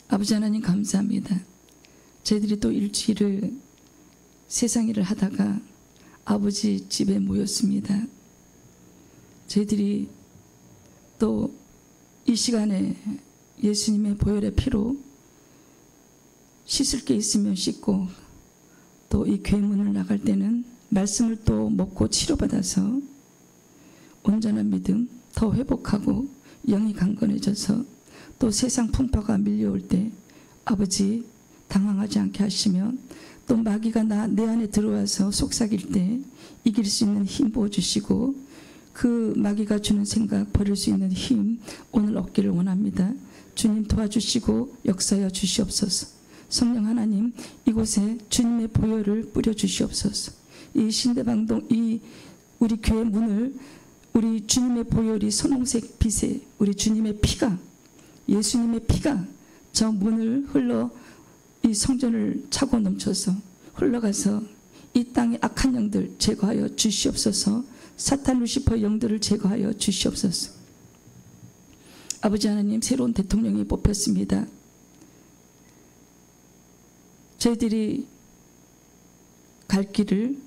아버지 하나님 감사합니다. 저희들이 또 일주일을 세상 일을 하다가 아버지 집에 모였습니다. 저희들이 또 이 시간에 예수님의 보혈의 피로 씻을 게 있으면 씻고 또 이 교회 문을 나갈 때는 말씀을 또 먹고 치료받아서 온전한 믿음 더 회복하고 영이 강건해져서 또 세상 풍파가 밀려올 때 아버지 당황하지 않게 하시며 또 마귀가 내 안에 들어와서 속삭일 때 이길 수 있는 힘 부어주시고 그 마귀가 주는 생각 버릴 수 있는 힘 오늘 얻기를 원합니다. 주님 도와주시고 역사하여 주시옵소서. 성령 하나님 이곳에 주님의 보혈을 뿌려주시옵소서. 이 신대방동 이 우리 교회 문을 우리 주님의 보혈이 선홍색 빛에 우리 주님의 피가 예수님의 피가 저 문을 흘러 이 성전을 차고 넘쳐서 흘러가서 이 땅의 악한 영들 제거하여 주시옵소서. 사탄 루시퍼 영들을 제거하여 주시옵소서. 아버지 하나님 새로운 대통령이 뽑혔습니다. 저희들이 갈 길을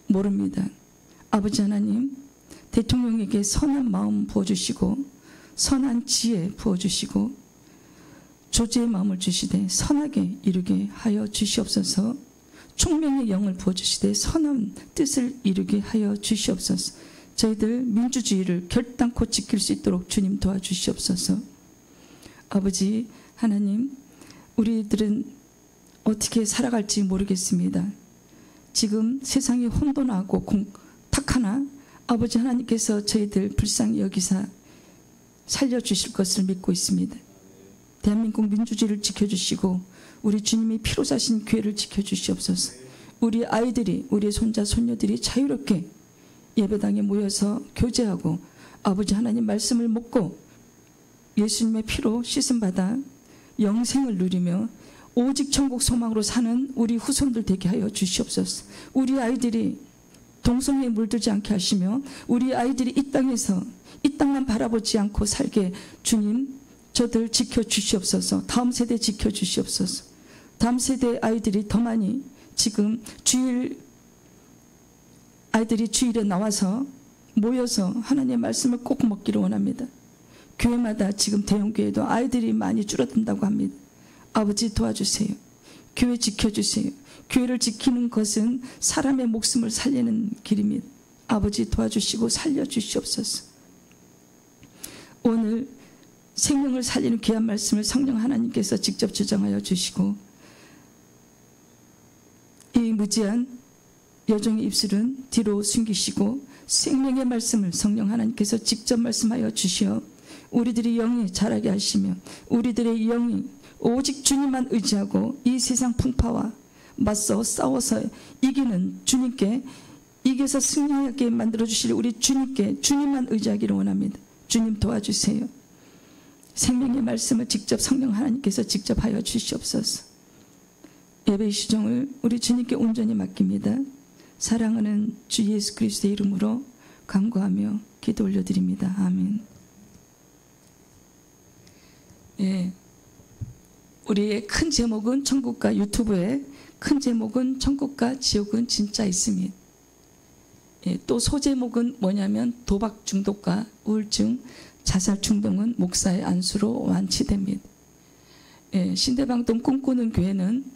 모릅니다. 아버지 하나님 대통령에게 선한 마음 부어주시고 선한 지혜 부어주시고 조지의 마음을 주시되 선하게 이루게 하여 주시옵소서. 총명의 영을 부어주시되 선한 뜻을 이루게 하여 주시옵소서. 저희들 민주주의를 결단코 지킬 수 있도록 주님 도와주시옵소서. 아버지 하나님 우리들은 어떻게 살아갈지 모르겠습니다. 지금 세상이 혼돈하고 탁하나 아버지 하나님께서 저희들 불쌍히 여기사 살려주실 것을 믿고 있습니다. 대한민국 민주주의를 지켜주시고 우리 주님이 피로 사신 교회를 지켜주시옵소서. 우리 아이들이 우리의 손자 손녀들이 자유롭게 예배당에 모여서 교제하고 아버지 하나님 말씀을 먹고 예수님의 피로 씻음받아 영생을 누리며 오직 천국 소망으로 사는 우리 후손들 되게 하여 주시옵소서. 우리 아이들이 동성애에 물들지 않게 하시며 우리 아이들이 이 땅에서 이 땅만 바라보지 않고 살게 주님 저들 지켜주시옵소서. 다음 세대 지켜주시옵소서. 다음 세대 아이들이 더 많이 지금 아이들이 주일에 나와서 모여서 하나님의 말씀을 꼭 먹기를 원합니다. 교회마다 지금 대형교회도 아이들이 많이 줄어든다고 합니다. 아버지 도와주세요. 교회 지켜주세요. 교회를 지키는 것은 사람의 목숨을 살리는 길입니다. 아버지 도와주시고 살려주시옵소서. 오늘 생명을 살리는 귀한 말씀을 성령 하나님께서 직접 주장하여 주시고 이 무지한 여종의 입술은 뒤로 숨기시고 생명의 말씀을 성령 하나님께서 직접 말씀하여 주시어 우리들의 영이 자라게 하시며 우리들의 영이 오직 주님만 의지하고 이 세상 풍파와 맞서 싸워서 이기는 주님께 이겨서 승리하게 만들어주실 우리 주님께 주님만 의지하기를 원합니다. 주님 도와주세요. 생명의 말씀을 직접 성령 하나님께서 직접 하여 주시옵소서. 예배의 시종을 우리 주님께 온전히 맡깁니다. 사랑하는 주 예수 그리스도의 이름으로 간구하며 기도 올려드립니다. 아멘. 예, 우리의 큰 제목은 천국과 유튜브에 큰 제목은 천국과 지옥은 진짜 있습니다. 예, 또 소제목은 뭐냐면 도박 중독과 우울증, 자살 충동은 목사의 안수로 완치됩니다. 예, 신대방동 꿈꾸는 교회는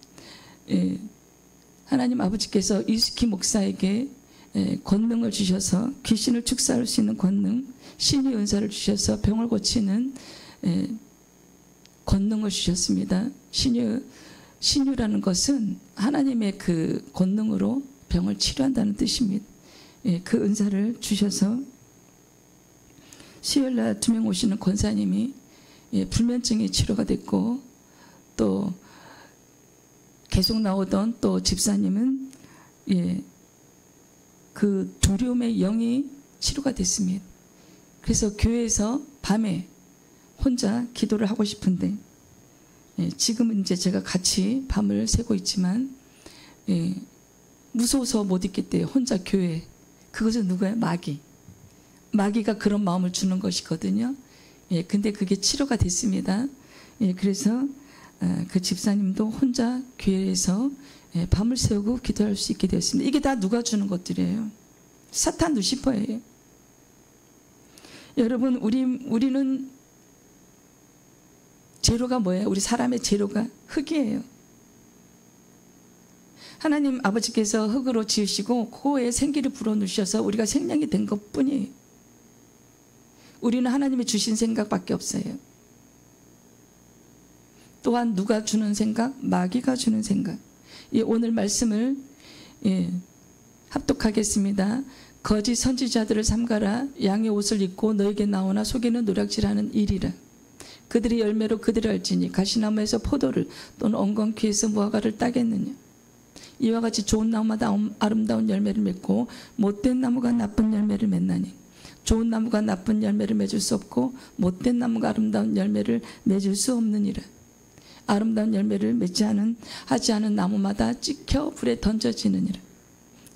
하나님 아버지께서 이수키 목사에게 권능을 주셔서 귀신을 축사할 수 있는 권능, 신의 은사를 주셔서 병을 고치는 권능을 주셨습니다. 신유라는 것은 하나님의 그 권능으로 병을 치료한다는 뜻입니다. 그 은사를 주셔서 수요일날 2명 오시는 권사님이 불면증이 치료가 됐고 또 계속 나오던 또 집사님은 그 두려움의 영이 치료가 됐습니다. 그래서 교회에서 밤에 혼자 기도를 하고 싶은데 지금은 이제 제가 같이 밤을 새고 있지만 무서워서 못 있겠대요. 혼자 교회. 그것은 누구예요? 마귀가 그런 마음을 주는 것이거든요. 근데 그게 치료가 됐습니다. 그래서 그 집사님도 혼자 교회에서 밤을 새우고 기도할 수 있게 되었습니다. 이게 다 누가 주는 것들이에요? 사탄 루시퍼예요. 여러분, 우리는 재료가 뭐예요? 우리 사람의 재료가 흙이에요. 하나님 아버지께서 흙으로 지으시고 코에 생기를 불어넣으셔서 우리가 생명이 된 것뿐이에요. 우리는 하나님이 주신 생각밖에 없어요. 또한 누가 주는 생각? 마귀가 주는 생각. 오늘 말씀을 합독하겠습니다. 거짓 선지자들을 삼가라. 양의 옷을 입고 너에게 나오나 속에는 노략질하는 일이라. 그들의 열매로 그들을 알지니 가시나무에서 포도를 또는 엉겅퀴에서 무화과를 따겠느냐. 이와 같이 좋은 나무마다 아름다운 열매를 맺고 못된 나무가 나쁜 열매를 맺나니 좋은 나무가 나쁜 열매를 맺을 수 없고 못된 나무가 아름다운 열매를 맺을 수 없느니라. 아름다운 열매를 하지 않은 나무마다 찍혀 불에 던져지느니라.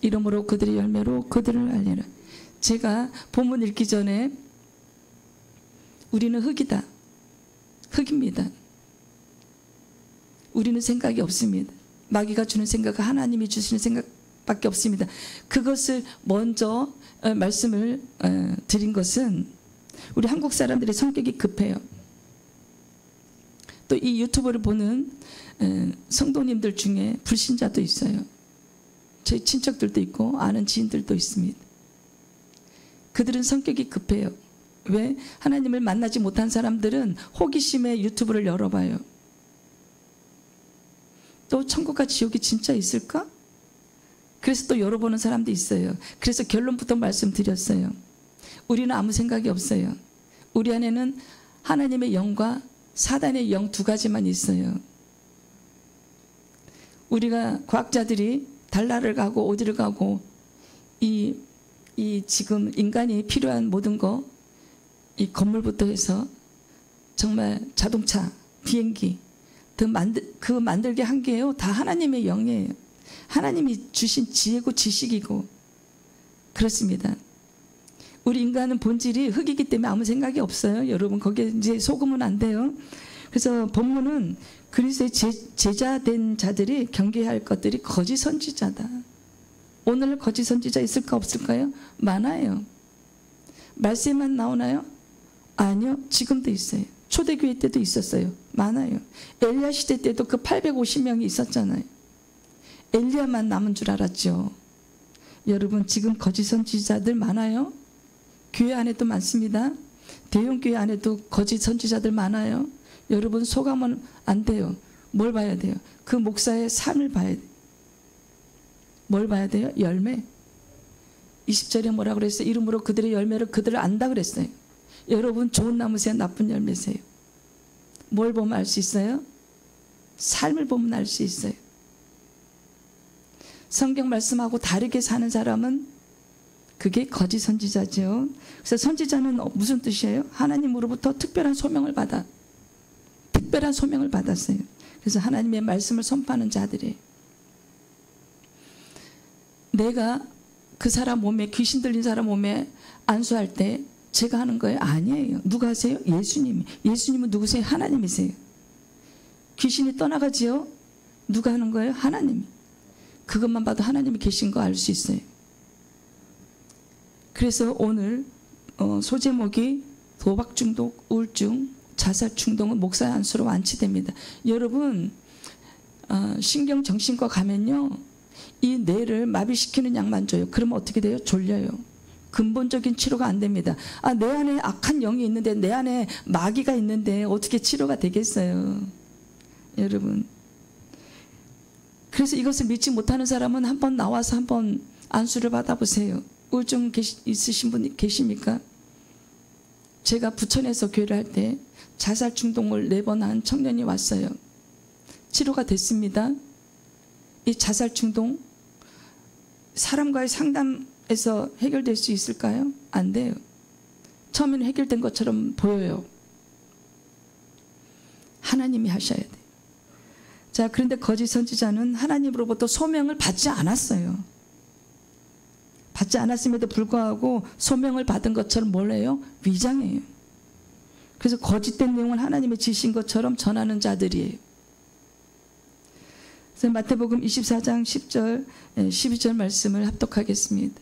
이러므로 그들의 열매로 그들을 알리라. 제가 본문 읽기 전에 우리는 흙이다. 흙입니다. 우리는 생각이 없습니다. 마귀가 주는 생각은 하나님이 주시는 생각밖에 없습니다. 그것을 먼저 말씀을 드린 것은 우리 한국 사람들의 성격이 급해요. 또 이 유튜브를 보는 성도님들 중에 불신자도 있어요. 저희 친척들도 있고 아는 지인들도 있습니다. 그들은 성격이 급해요. 왜? 하나님을 만나지 못한 사람들은 호기심에 유튜브를 열어봐요. 또 천국과 지옥이 진짜 있을까? 그래서 또 열어보는 사람도 있어요. 그래서 결론부터 말씀드렸어요. 우리는 아무 생각이 없어요. 우리 안에는 하나님의 영과 사단의 영 두 가지만 있어요. 우리가 과학자들이 달나라를 가고 어디를 가고 이 지금 인간이 필요한 모든 거, 이 건물부터 해서 정말 자동차, 비행기 그 만들게 한 게요 다 하나님의 영이에요. 하나님이 주신 지혜고 지식이고 그렇습니다. 우리 인간은 본질이 흙이기 때문에 아무 생각이 없어요. 여러분 거기에 이제 속으면 안 돼요. 그래서 본문은 그리스도의 제자된 자들이 경계해야 할 것들이 거짓 선지자다. 오늘 거짓 선지자 있을까 없을까요? 많아요. 말세만 나오나요? 아니요. 지금도 있어요. 초대교회 때도 있었어요. 많아요. 엘리야 시대 때도 그 850명이 있었잖아요. 엘리야만 남은 줄 알았죠. 여러분 지금 거짓 선지자들 많아요. 교회 안에도 많습니다. 대형교회 안에도 거짓 선지자들 많아요. 여러분 속아면 안 돼요. 뭘 봐야 돼요? 그 목사의 삶을 봐야 돼요. 뭘 봐야 돼요? 열매. 20절에 뭐라고 그랬어요? 이름으로 그들의 열매를 그들을 안다 그랬어요. 여러분 좋은 나무세요? 나쁜 열매세요? 뭘 보면 알 수 있어요? 삶을 보면 알 수 있어요. 성경 말씀하고 다르게 사는 사람은 그게 거짓 선지자죠. 그래서 선지자는 무슨 뜻이에요? 하나님으로부터 특별한 소명을 받았어요. 그래서 하나님의 말씀을 선포하는 자들이에요. 내가 그 사람 몸에 귀신 들린 사람 몸에 안수할 때 제가 하는 거예요? 아니에요. 누가 하세요? 예수님이. 예수님은 누구세요? 하나님이세요. 귀신이 떠나가지요? 누가 하는 거예요? 하나님. 그것만 봐도 하나님이 계신 거 알 수 있어요. 그래서 오늘 소제목이 도박 중독, 우울증, 자살 충동은 목사의 안수로 완치됩니다. 여러분 신경정신과 가면요 이 뇌를 마비시키는 약만 줘요. 그러면 어떻게 돼요? 졸려요. 근본적인 치료가 안 됩니다. 내 안에 악한 영이 있는데, 내 안에 마귀가 있는데 어떻게 치료가 되겠어요? 여러분, 그래서 이것을 믿지 못하는 사람은 한번 나와서 한번 안수를 받아보세요. 우울증 있으신 분 계십니까? 제가 부천에서 교회를 할 때 자살 충동을 4번 한 청년이 왔어요. 치료가 됐습니다. 이 자살 충동 사람과의 상담에서 해결될 수 있을까요? 안 돼요. 처음에는 해결된 것처럼 보여요. 하나님이 하셔야 돼요. 자, 그런데 거짓 선지자는 하나님으로부터 소명을 받지 않았어요. 받지 않았음에도 불구하고 소명을 받은 것처럼 뭘 해요? 위장해요. 그래서 거짓된 내용을 하나님의 지신 것처럼 전하는 자들이에요. 마태복음 24장 10절 12절 말씀을 합독하겠습니다.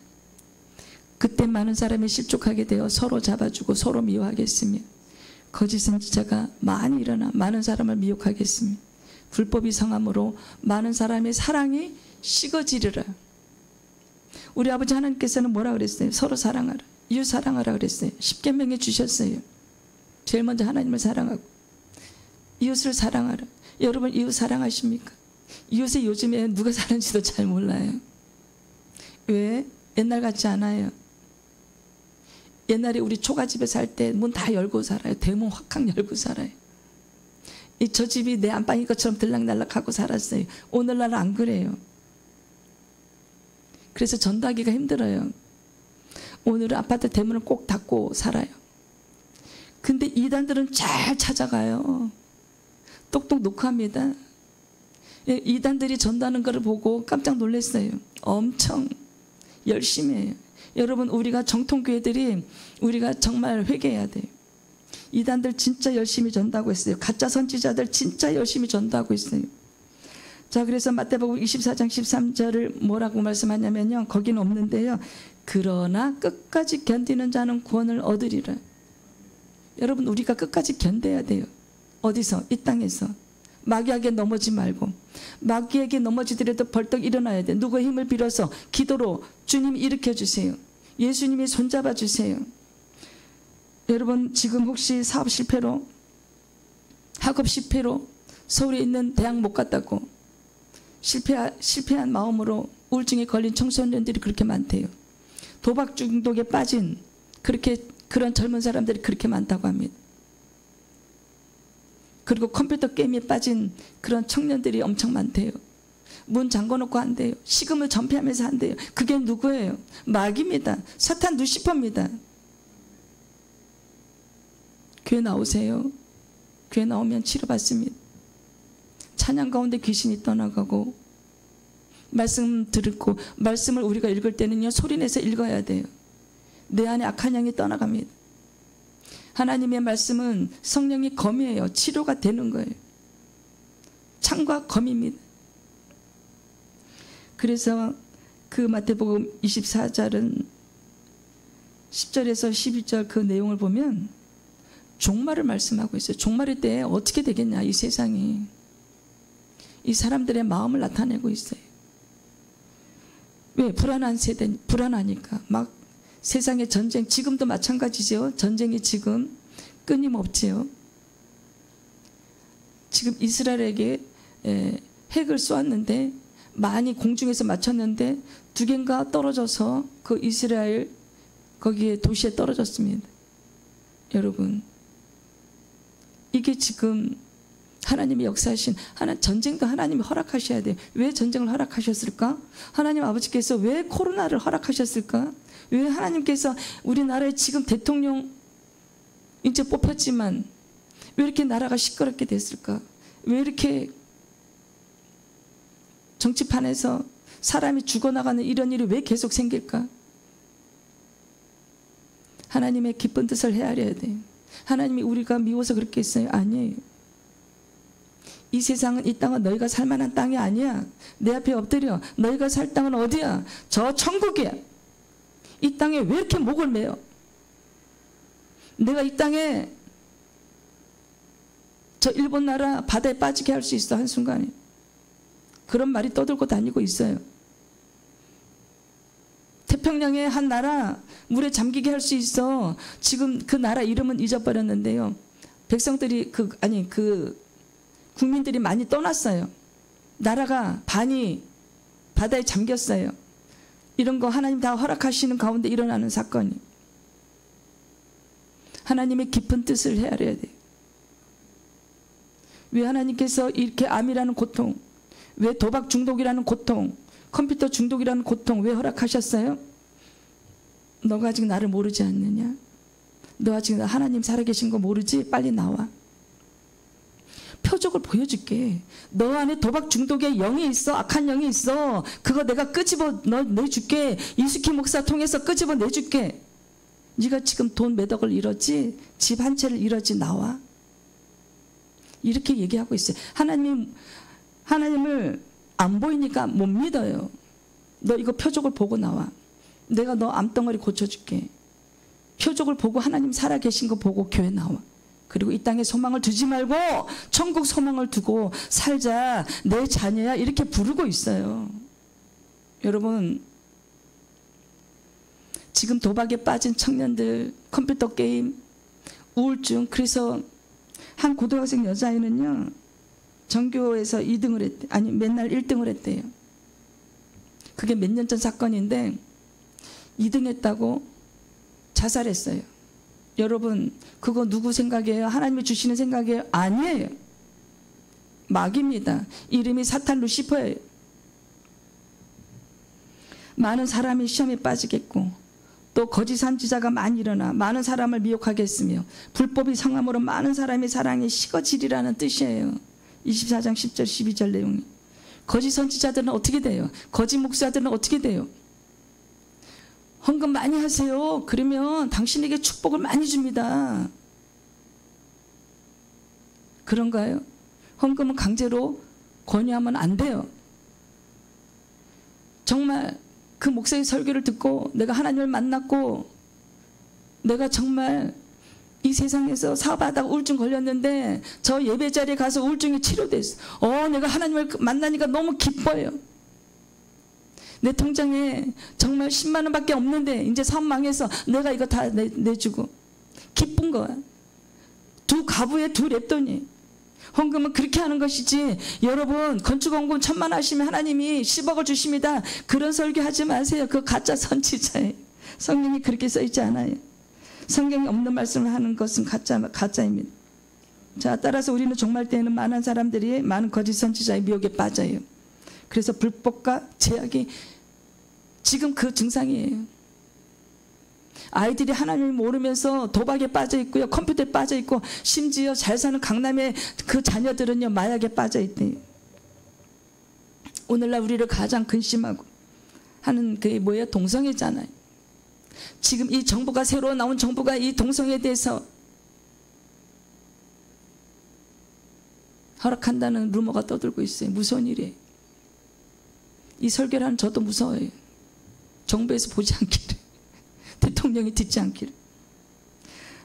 그때 많은 사람이 실족하게 되어 서로 잡아주고 서로 미워하겠으며 거짓 선지자가 많이 일어나 많은 사람을 미혹하겠으며 불법이 성함으로 많은 사람의 사랑이 식어지리라. 우리 아버지 하나님께서는 뭐라 그랬어요? 서로 사랑하라, 이웃 사랑하라 그랬어요. 십계명에 주셨어요. 제일 먼저 하나님을 사랑하고 이웃을 사랑하라. 여러분 이웃 사랑하십니까? 이웃에 요즘에 누가 사는지도 잘 몰라요. 왜? 옛날 같지 않아요. 옛날에 우리 초가집에 살 때 문 다 열고 살아요. 대문 확확 열고 살아요. 저 집이 내 안방인 것처럼 들락날락하고 살았어요. 오늘날은 안 그래요. 그래서 전도하기가 힘들어요. 오늘은 아파트 대문을 꼭 닫고 살아요. 근데 이단들은 잘 찾아가요. 똑똑 녹화합니다. 이단들이 전도하는 것을 보고 깜짝 놀랐어요. 엄청 열심히 해요. 여러분 우리가 정통교회들이 우리가 정말 회개해야 돼요. 이단들 진짜 열심히 전도하고 있어요. 가짜 선지자들 진짜 열심히 전도하고 있어요. 자, 그래서 마태복음 24장 13절을 뭐라고 말씀하냐면요, 거기는 없는데요, 그러나 끝까지 견디는 자는 구원을 얻으리라. 여러분 우리가 끝까지 견뎌야 돼요. 어디서? 이 땅에서. 마귀에게 넘어지지 말고, 마귀에게 넘어지더라도 벌떡 일어나야 돼. 누구의 힘을 빌어서 기도로 주님 일으켜 주세요. 예수님이 손잡아 주세요. 여러분 지금 혹시 사업 실패로, 학업 실패로 서울에 있는 대학 못 갔다고 실패한 마음으로 우울증에 걸린 청소년들이 그렇게 많대요. 도박 중독에 빠진 그런 젊은 사람들이 그렇게 많다고 합니다. 그리고 컴퓨터 게임에 빠진 그런 청년들이 엄청 많대요. 문 잠궈놓고 한대요. 식음을 전폐하면서 한대요. 그게 누구예요? 마귀입니다. 사탄 루시퍼입니다. 교회 나오세요. 교회 나오면 치료받습니다. 찬양 가운데 귀신이 떠나가고, 말씀 듣고, 말씀을 우리가 읽을 때는요 소리내서 읽어야 돼요. 내 안에 악한 영이 떠나갑니다. 하나님의 말씀은 성령이 검이에요. 치료가 되는 거예요. 창과 검입니다. 그래서 그 마태복음 24절은 10절에서 12절 그 내용을 보면 종말을 말씀하고 있어요. 종말일 때 어떻게 되겠냐, 이 세상이. 이 사람들의 마음을 나타내고 있어요. 왜? 불안한 세대, 불안하니까. 막 세상의 전쟁, 지금도 마찬가지죠. 전쟁이 지금 끊임없지요. 지금 이스라엘에게 핵을 쏘았는데, 많이 공중에서 맞췄는데 2개인가 떨어져서 그 이스라엘 거기에 도시에 떨어졌습니다. 여러분 이게 지금 하나님이 역사하신 전쟁도 하나님이 허락하셔야 돼요. 왜 전쟁을 허락하셨을까? 하나님 아버지께서 왜 코로나를 허락하셨을까? 왜 하나님께서 우리나라에 지금 대통령 이제 뽑혔지만 왜 이렇게 나라가 시끄럽게 됐을까? 왜 이렇게 정치판에서 사람이 죽어나가는 이런 일이 왜 계속 생길까? 하나님의 기쁜 뜻을 헤아려야 돼요. 하나님이 우리가 미워서 그렇게 했어요? 아니에요. 이 세상은, 이 땅은 너희가 살만한 땅이 아니야. 내 앞에 엎드려. 너희가 살 땅은 어디야? 저 천국이야. 이 땅에 왜 이렇게 목을 매요? 내가 이 땅에 저 일본 나라 바다에 빠지게 할 수 있어, 한순간에. 그런 말이 떠들고 다니고 있어요. 태평양의 한 나라 물에 잠기게 할 수 있어. 지금 그 나라 이름은 잊어버렸는데요. 백성들이 국민들이 많이 떠났어요. 나라가 반이 바다에 잠겼어요. 이런 거 하나님 다 허락하시는 가운데 일어나는 사건이. 하나님의 깊은 뜻을 헤아려야 돼요. 왜 하나님께서 이렇게 암이라는 고통, 왜 도박 중독이라는 고통, 컴퓨터 중독이라는 고통 왜 허락하셨어요? 너가 아직 나를 모르지 않느냐? 너 아직 하나님 살아계신 거 모르지? 빨리 나와. 표적을 보여줄게. 너 안에 도박 중독의 영이 있어. 악한 영이 있어. 그거 내가 끄집어 내줄게. 이수키 목사 통해서 끄집어 내줄게. 네가 지금 돈 몇 억을 잃었지? 집 한 채를 잃었지? 나와. 이렇게 얘기하고 있어요. 하나님을 안 보이니까 못 믿어요. 너 이거 표적을 보고 나와. 내가 너 암덩어리 고쳐줄게. 표적을 보고 하나님 살아계신 거 보고 교회 나와. 그리고 이 땅에 소망을 두지 말고 천국 소망을 두고 살자. 내 자녀야 이렇게 부르고 있어요. 여러분, 지금 도박에 빠진 청년들, 컴퓨터 게임, 우울증. 그래서 한 고등학생 여자아이는요, 전교에서 2등을 했대. 아니 맨날 1등을 했대요. 그게 몇 년 전 사건인데 2등 했다고 자살했어요. 여러분, 그거 누구 생각이에요? 하나님이 주시는 생각이에요? 아니에요. 마귀입니다. 이름이 사탄 루시퍼예요. 많은 사람이 시험에 빠지겠고 또 거짓 선지자가 많이 일어나 많은 사람을 미혹하게 했으며 불법이 성함으로 많은 사람의 사랑이 식어지리라는 뜻이에요. 24장 10절 12절 내용이. 거짓 선지자들은 어떻게 돼요? 거짓 목사들은 어떻게 돼요? 헌금 많이 하세요. 그러면 당신에게 축복을 많이 줍니다. 그런가요? 헌금은 강제로 권유하면 안 돼요. 정말 그 목사의 설교를 듣고 내가 하나님을 만났고 내가 정말 이 세상에서 사업하다가 우울증 걸렸는데 저 예배 자리에 가서 우울증이 치료됐어. 내가 하나님을 만나니까 너무 기뻐요. 내 통장에 정말 10만 원밖에 없는데 이제 사업 망해서 내가 이거 다 내주고 기쁜 거야. 두 가부에 두 랩돈이. 헌금은 그렇게 하는 것이지. 여러분, 건축원금 1000만 하시면 하나님이 10억을 주십니다. 그런 설교하지 마세요. 그거 가짜 선지자예요. 성경이 그렇게 써있지 않아요. 성경이 없는 말씀을 하는 것은 가짜입니다. 자, 따라서 우리는 종말 때에는 많은 사람들이 많은 거짓 선지자의 미혹에 빠져요. 그래서 불법과 제약이 지금 그 증상이에요. 아이들이 하나님을 모르면서 도박에 빠져 있고요, 컴퓨터에 빠져 있고, 심지어 잘 사는 강남의 그 자녀들은요 마약에 빠져 있대요. 오늘날 우리를 가장 근심하고 하는 그게 뭐예요? 동성애잖아요. 지금 이 정부가 새로 나온 정부가 이 동성애에 대해서 허락한다는 루머가 떠들고 있어요. 무서운 일이에요. 이 설교를 하는 저도 무서워요. 정부에서 보지 않기를, 대통령이 듣지 않기를.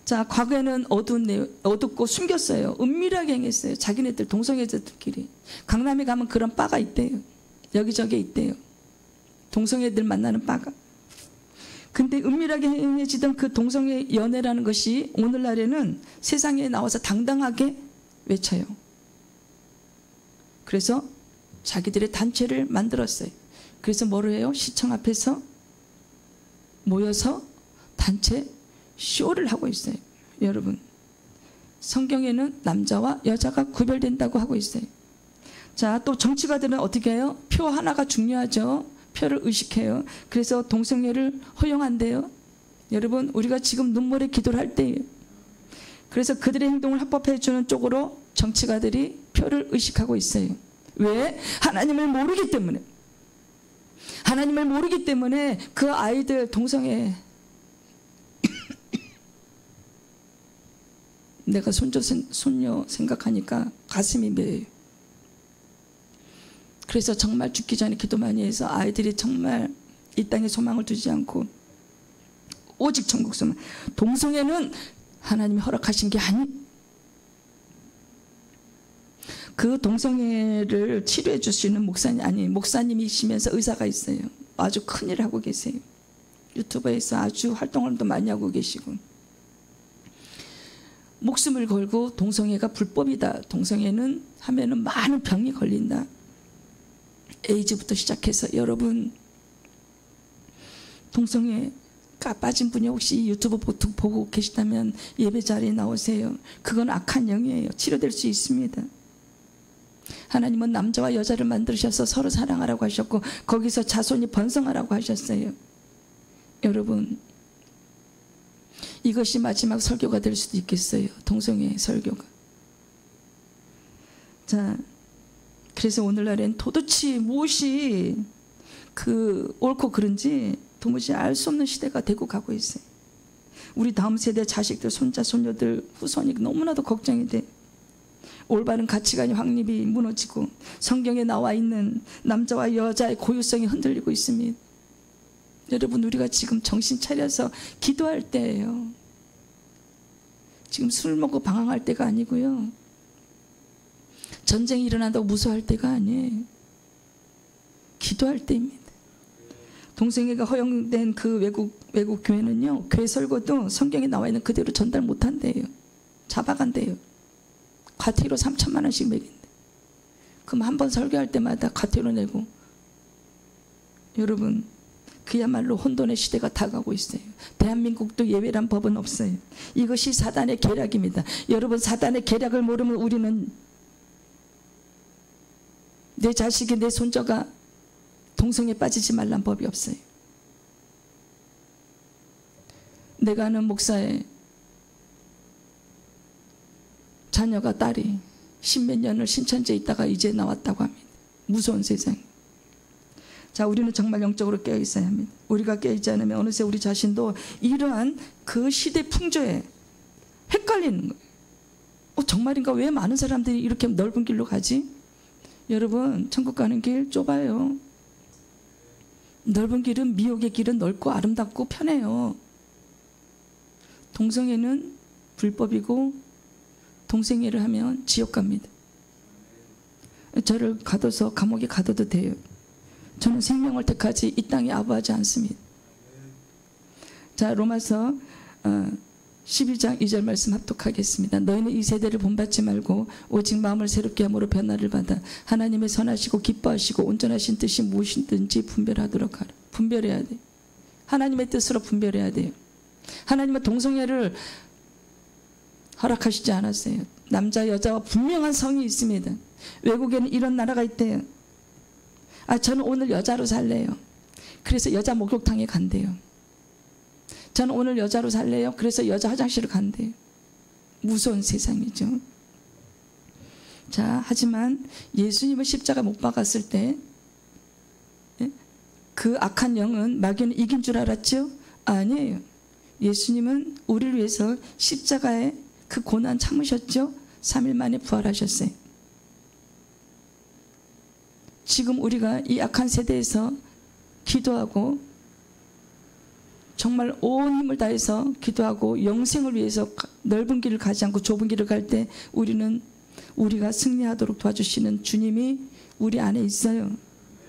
자, 과거에는 어둡고 숨겼어요. 은밀하게 행했어요. 자기네들 동성애자들끼리. 강남에 가면 그런 바가 있대요. 여기저기 있대요. 동성애들 만나는 바가. 근데 은밀하게 행해지던 그 동성애 연애라는 것이 오늘날에는 세상에 나와서 당당하게 외쳐요. 그래서 자기들의 단체를 만들었어요. 그래서 뭐를 해요? 시청 앞에서 모여서 단체 쇼를 하고 있어요. 여러분, 성경에는 남자와 여자가 구별된다고 하고 있어요. 자, 또 정치가들은 어떻게 해요? 표 하나가 중요하죠. 표를 의식해요. 그래서 동성애를 허용한대요. 여러분, 우리가 지금 눈물의 기도를 할 때예요. 그래서 그들의 행동을 합법해 주는 쪽으로 정치가들이 표를 의식하고 있어요. 왜? 하나님을 모르기 때문에. 하나님을 모르기 때문에 그 아이들 동성애 내가 손녀 생각하니까 가슴이 메어요. 그래서 정말 죽기 전에 기도 많이 해서 아이들이 정말 이 땅에 소망을 두지 않고 오직 천국 소망. 동성애는 하나님이 허락하신 게 그 동성애를 치료해 주시는 목사님이시면서 의사가 있어요. 아주 큰일 하고 계세요. 유튜브에서 아주 활동을 또 많이 하고 계시고, 목숨을 걸고 동성애가 불법이다, 동성애는 하면은 많은 병이 걸린다, 에이즈부터 시작해서. 여러분, 동성애가 빠진 분이 혹시 유튜브 보고 계시다면 예배 자리에 나오세요. 그건 악한 영이에요. 치료될 수 있습니다. 하나님은 남자와 여자를 만드셔서 서로 사랑하라고 하셨고 거기서 자손이 번성하라고 하셨어요. 여러분, 이것이 마지막 설교가 될 수도 있겠어요. 동성애 설교가. 자, 그래서 오늘날엔 도대체 무엇이 옳고 그른지 도무지 알 수 없는 시대가 되고 가고 있어요. 우리 다음 세대 자식들, 손자, 손녀들, 후손이 너무나도 걱정이 돼. 올바른 가치관이 확립이 무너지고 성경에 나와 있는 남자와 여자의 고유성이 흔들리고 있습니다. 여러분, 우리가 지금 정신 차려서 기도할 때예요. 지금 술 먹고 방황할 때가 아니고요. 전쟁이 일어난다고 무서워할 때가 아니에요. 기도할 때입니다. 동성애가 허용된 그 외국 교회는요, 교회 설교도 성경에 나와 있는 그대로 전달 못한대요. 잡아간대요. 과태료 3천만 원씩 매긴대. 그럼 한 번 설교할 때마다 과태료 내고. 여러분, 그야말로 혼돈의 시대가 다가오고 있어요. 대한민국도 예외란 법은 없어요. 이것이 사단의 계략입니다. 여러분, 사단의 계략을 모르면 우리는 내 자식이, 내 손자가 동성애에 빠지지 말란 법이 없어요. 내가 아는 목사의 자녀가, 딸이 십몇 년을 신천지에 있다가 이제 나왔다고 합니다. 무서운 세상. 자, 우리는 정말 영적으로 깨어 있어야 합니다. 우리가 깨어 있지 않으면 어느새 우리 자신도 이러한 그 시대 풍조에 헷갈리는 거예요. 정말인가? 왜 많은 사람들이 이렇게 넓은 길로 가지? 여러분, 천국 가는 길 좁아요. 넓은 길은, 미혹의 길은 넓고 아름답고 편해요. 동성애는 불법이고 동성애를 하면 지옥 갑니다. 저를 가둬서 감옥에 가둬도 돼요. 저는 생명을 택하지 이 땅에 아부하지 않습니다. 자, 로마서 12장 2절 말씀 합독하겠습니다. 너희는 이 세대를 본받지 말고 오직 마음을 새롭게 함으로 변화를 받아 하나님의 선하시고 기뻐하시고 온전하신 뜻이 무엇이든지 분별하도록 하라. 분별해야 돼. 하나님의 뜻으로 분별해야 돼요. 하나님은 동성애를 허락하시지 않았어요. 남자 여자와 분명한 성이 있습니다. 외국에는 이런 나라가 있대요. 저는 오늘 여자로 살래요. 그래서 여자 목욕탕에 간대요. 저는 오늘 여자로 살래요. 그래서 여자 화장실을 간대요. 무서운 세상이죠. 자, 하지만 예수님을 십자가 못 박았을 때 그 악한 영은, 마귀는 이긴 줄 알았죠? 아니에요. 예수님은 우리를 위해서 십자가에 그 고난 참으셨죠? 3일 만에 부활하셨어요. 지금 우리가 이 악한 세대에서 기도하고 정말 온 힘을 다해서 기도하고 영생을 위해서 넓은 길을 가지 않고 좁은 길을 갈 때 우리가 승리하도록 도와주시는 주님이 우리 안에 있어요.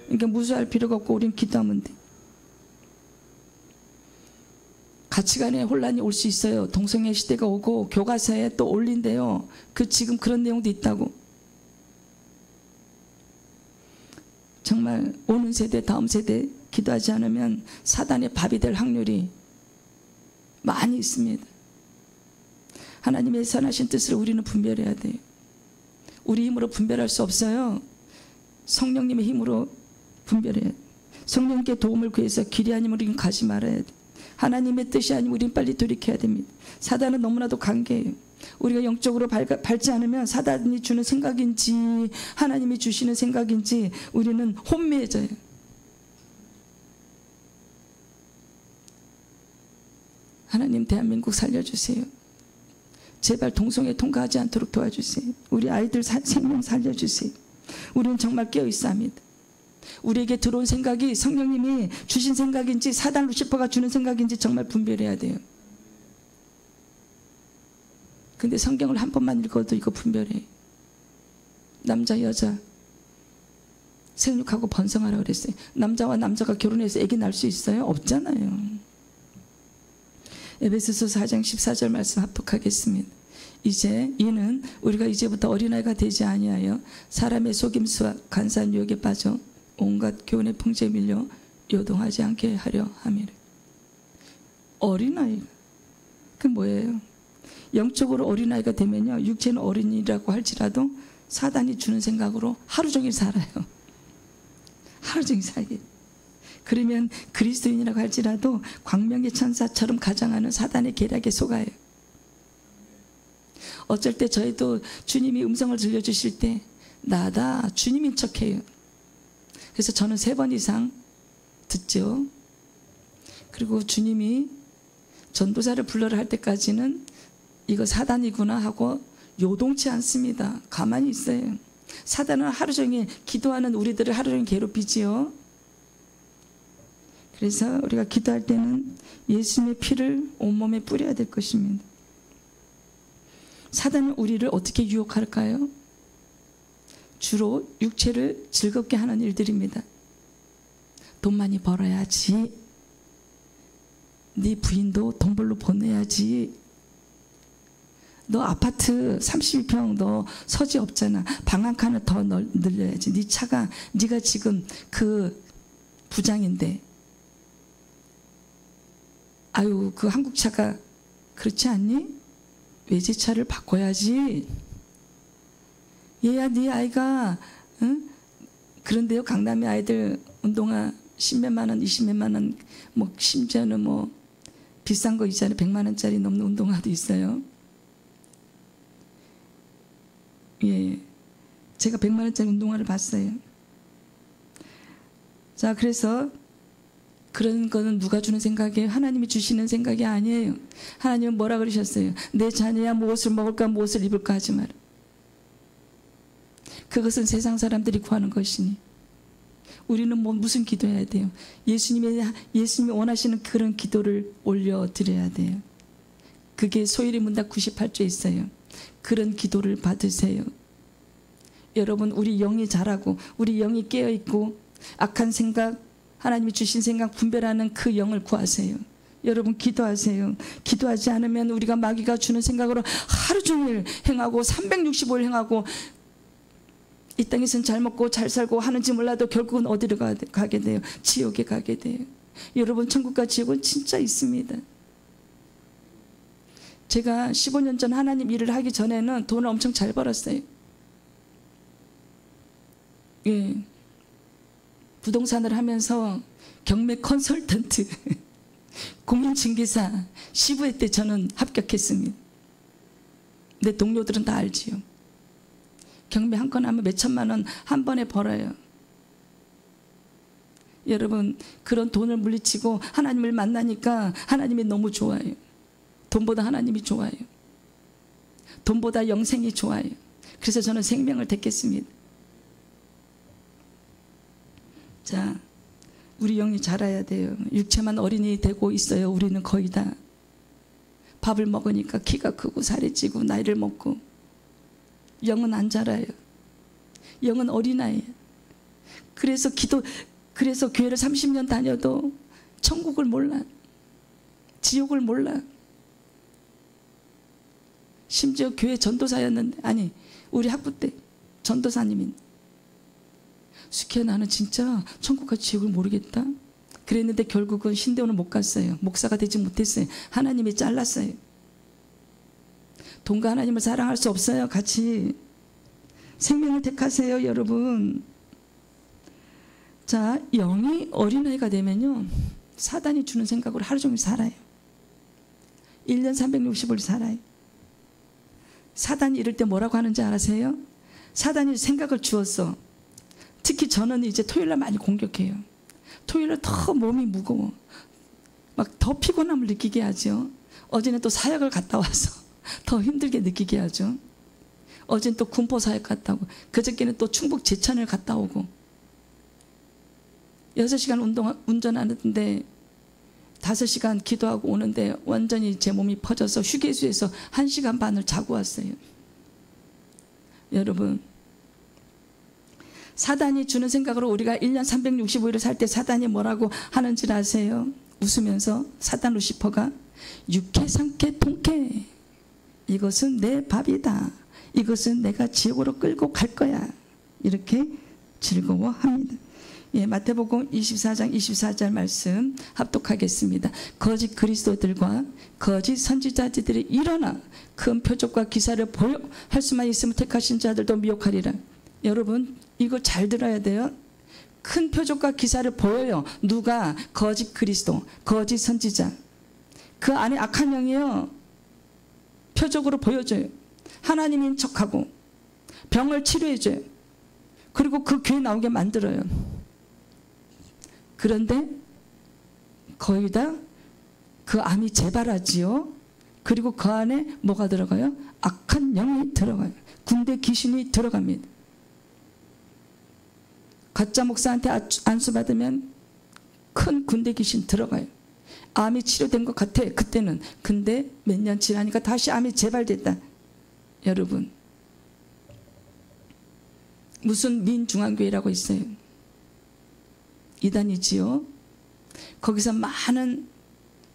그러니까 무수할 필요가 없고 우리는 기도하면 돼. 가치관에 혼란이 올 수 있어요. 동성애 시대가 오고 교과서에 또 올린대요. 지금 그런 내용도 있다고. 정말 오는 세대, 다음 세대 기도하지 않으면 사단의 밥이 될 확률이 많이 있습니다. 하나님의 선하신 뜻을 우리는 분별해야 돼요. 우리 힘으로 분별할 수 없어요. 성령님의 힘으로 분별해야 돼요. 성령님께 도움을 구해서 길이 아니면 우리는 가지 말아야 돼요. 하나님의 뜻이 아니면 우리는 빨리 돌이켜야 됩니다. 사단은 너무나도 강개해요. 우리가 영적으로 밟지 않으면 사단이 주는 생각인지 하나님이 주시는 생각인지 우리는 혼미해져요. 하나님, 대한민국 살려주세요. 제발 동성애 통과하지 않도록 도와주세요. 우리 아이들 생명 살려주세요. 우리는 정말 깨어있어야 합니다. 우리에게 들어온 생각이 성령님이 주신 생각인지 사단 루시퍼가 주는 생각인지 정말 분별해야 돼요. 근데 성경을 한 번만 읽어도 이거 분별해. 남자 여자 생육하고 번성하라고 그랬어요. 남자와 남자가 결혼해서 아기 낳을 수 있어요? 없잖아요. 에베소서 4장 14절 말씀 합독하겠습니다. 이는 우리가 이제부터 어린아이가 되지 아니하여 사람의 속임수와 간사한 유혹에 빠져 온갖 교훈의 풍조에 밀려 요동하지 않게 하려 함이라. 어린아이, 그 뭐예요? 영적으로 어린아이가 되면요, 육체는 어린이라고 할지라도 사단이 주는 생각으로 하루 종일 살아요. 하루 종일 살게. 그러면 그리스도인이라고 할지라도 광명의 천사처럼 가장하는 사단의 계략에 속아요. 어쩔 때 저희도 주님이 음성을 들려주실 때 나다 주님인 척해요. 그래서 저는 3번 이상 듣죠. 그리고 주님이 전도사를 불러라 할 때까지는 이거 사단이구나 하고 요동치 않습니다. 가만히 있어요. 사단은 하루 종일 기도하는 우리들을 하루 종일 괴롭히지요. 그래서 우리가 기도할 때는 예수님의 피를 온몸에 뿌려야 될 것입니다. 사단은 우리를 어떻게 유혹할까요? 주로 육체를 즐겁게 하는 일들입니다. 돈 많이 벌어야지. 네 부인도 돈 벌러 보내야지. 너 아파트 32평 너 서지 없잖아. 방 한 칸을 더 늘려야지. 네 차가 네가 지금 그 부장인데 아유 그 한국차가 그렇지 않니? 외제차를 바꿔야지. 얘야 네 아이가 응? 그런데요 강남의 아이들 운동화 10몇만 원 20몇만 원 뭐 심지어는 뭐 비싼 거 있잖아요. 100만 원짜리 넘는 운동화도 있어요. 예, 제가 100만 원짜리 운동화를 봤어요. 자, 그래서 그런 거는 누가 주는 생각이에요? 하나님이 주시는 생각이 아니에요. 하나님은 뭐라 그러셨어요? 내 자녀야 무엇을 먹을까 무엇을 입을까 하지 마라. 그것은 세상 사람들이 구하는 것이니 우리는 뭐 무슨 기도해야 돼요? 예수님이 원하시는 그런 기도를 올려드려야 돼요. 그게 소일의 문답 98조에 있어요. 그런 기도를 받으세요. 여러분 우리 영이 자라고 우리 영이 깨어있고 악한 생각 하나님이 주신 생각 분별하는 그 영을 구하세요. 여러분 기도하세요. 기도하지 않으면 우리가 마귀가 주는 생각으로 하루 종일 행하고 365일 행하고 이 땅에서는 잘 먹고 잘 살고 하는지 몰라도 결국은 어디로 가게 돼요? 지옥에 가게 돼요. 여러분 천국과 지옥은 진짜 있습니다. 제가 15년 전 하나님 일을 하기 전에는 돈을 엄청 잘 벌었어요. 예. 부동산을 하면서 경매 컨설턴트 공인중개사 시부회 때 저는 합격했습니다. 내 동료들은 다 알지요. 경매 한 건 하면 몇 천만 원 한 번에 벌어요. 여러분 그런 돈을 물리치고 하나님을 만나니까 하나님이 너무 좋아요. 돈보다 하나님이 좋아요. 돈보다 영생이 좋아요. 그래서 저는 생명을 택했습니다. 자, 우리 영이 자라야 돼요. 육체만 어린이 되고 있어요. 우리는 거의 다 밥을 먹으니까 키가 크고 살이 찌고 나이를 먹고 영은 안 자라요. 영은 어린아이예요. 그래서 교회를 30년 다녀도 천국을 몰라. 지옥을 몰라. 심지어 교회 전도사였는데 아니 우리 학부 때 전도사님인 수키야 나는 진짜 천국과 지옥을 모르겠다. 그랬는데 결국은 신대원을 못 갔어요. 목사가 되지 못했어요. 하나님이 잘랐어요. 돈과 하나님을 사랑할 수 없어요. 같이 생명을 택하세요 여러분. 자, 영이 어린아이가 되면요 사단이 주는 생각으로 하루 종일 살아요. 1년 365일 살아요. 사단이 이럴 때 뭐라고 하는지 아세요? 사단이 생각을 주었어. 특히 저는 이제 토요일날 많이 공격해요. 토요일날 더 몸이 무거워. 막 더 피곤함을 느끼게 하죠. 어제는 또 사역을 갔다 와서 더 힘들게 느끼게 하죠. 어제는 또 군포 사역 갔다 오고 그저께는 또 충북 제천을 갔다 오고 6시간 운전하는데 5시간 기도하고 오는데 완전히 제 몸이 퍼져서 휴게소에서 1시간 반을 자고 왔어요. 여러분 사단이 주는 생각으로 우리가 1년 365일을 살 때 사단이 뭐라고 하는지 아세요? 웃으면서 사단 루시퍼가 육회 삼케 통케 이것은 내 밥이다. 이것은 내가 지옥으로 끌고 갈 거야. 이렇게 즐거워합니다. 예, 마태복음 24장 24절 말씀 합독하겠습니다. 거짓 그리스도들과 거짓 선지자들이 일어나 큰 표적과 기사를 보여 할 수만 있으면 택하신 자들도 미혹하리라. 여러분 이거 잘 들어야 돼요. 큰 표적과 기사를 보여요. 누가? 거짓 그리스도, 거짓 선지자. 그 안에 악한 영이요 표적으로 보여줘요. 하나님인 척하고 병을 치료해줘요. 그리고 그 교회 나오게 만들어요. 그런데 거의 다 그 암이 재발하지요. 그리고 그 안에 뭐가 들어가요? 악한 영이 들어가요. 군대 귀신이 들어갑니다. 가짜 목사한테 안수받으면 큰 군대 귀신 들어가요. 암이 치료된 것 같아 그때는. 근데 몇 년 지나니까 다시 암이 재발됐다. 여러분, 무슨 민중앙교회라고 있어요. 이단이지요. 거기서 많은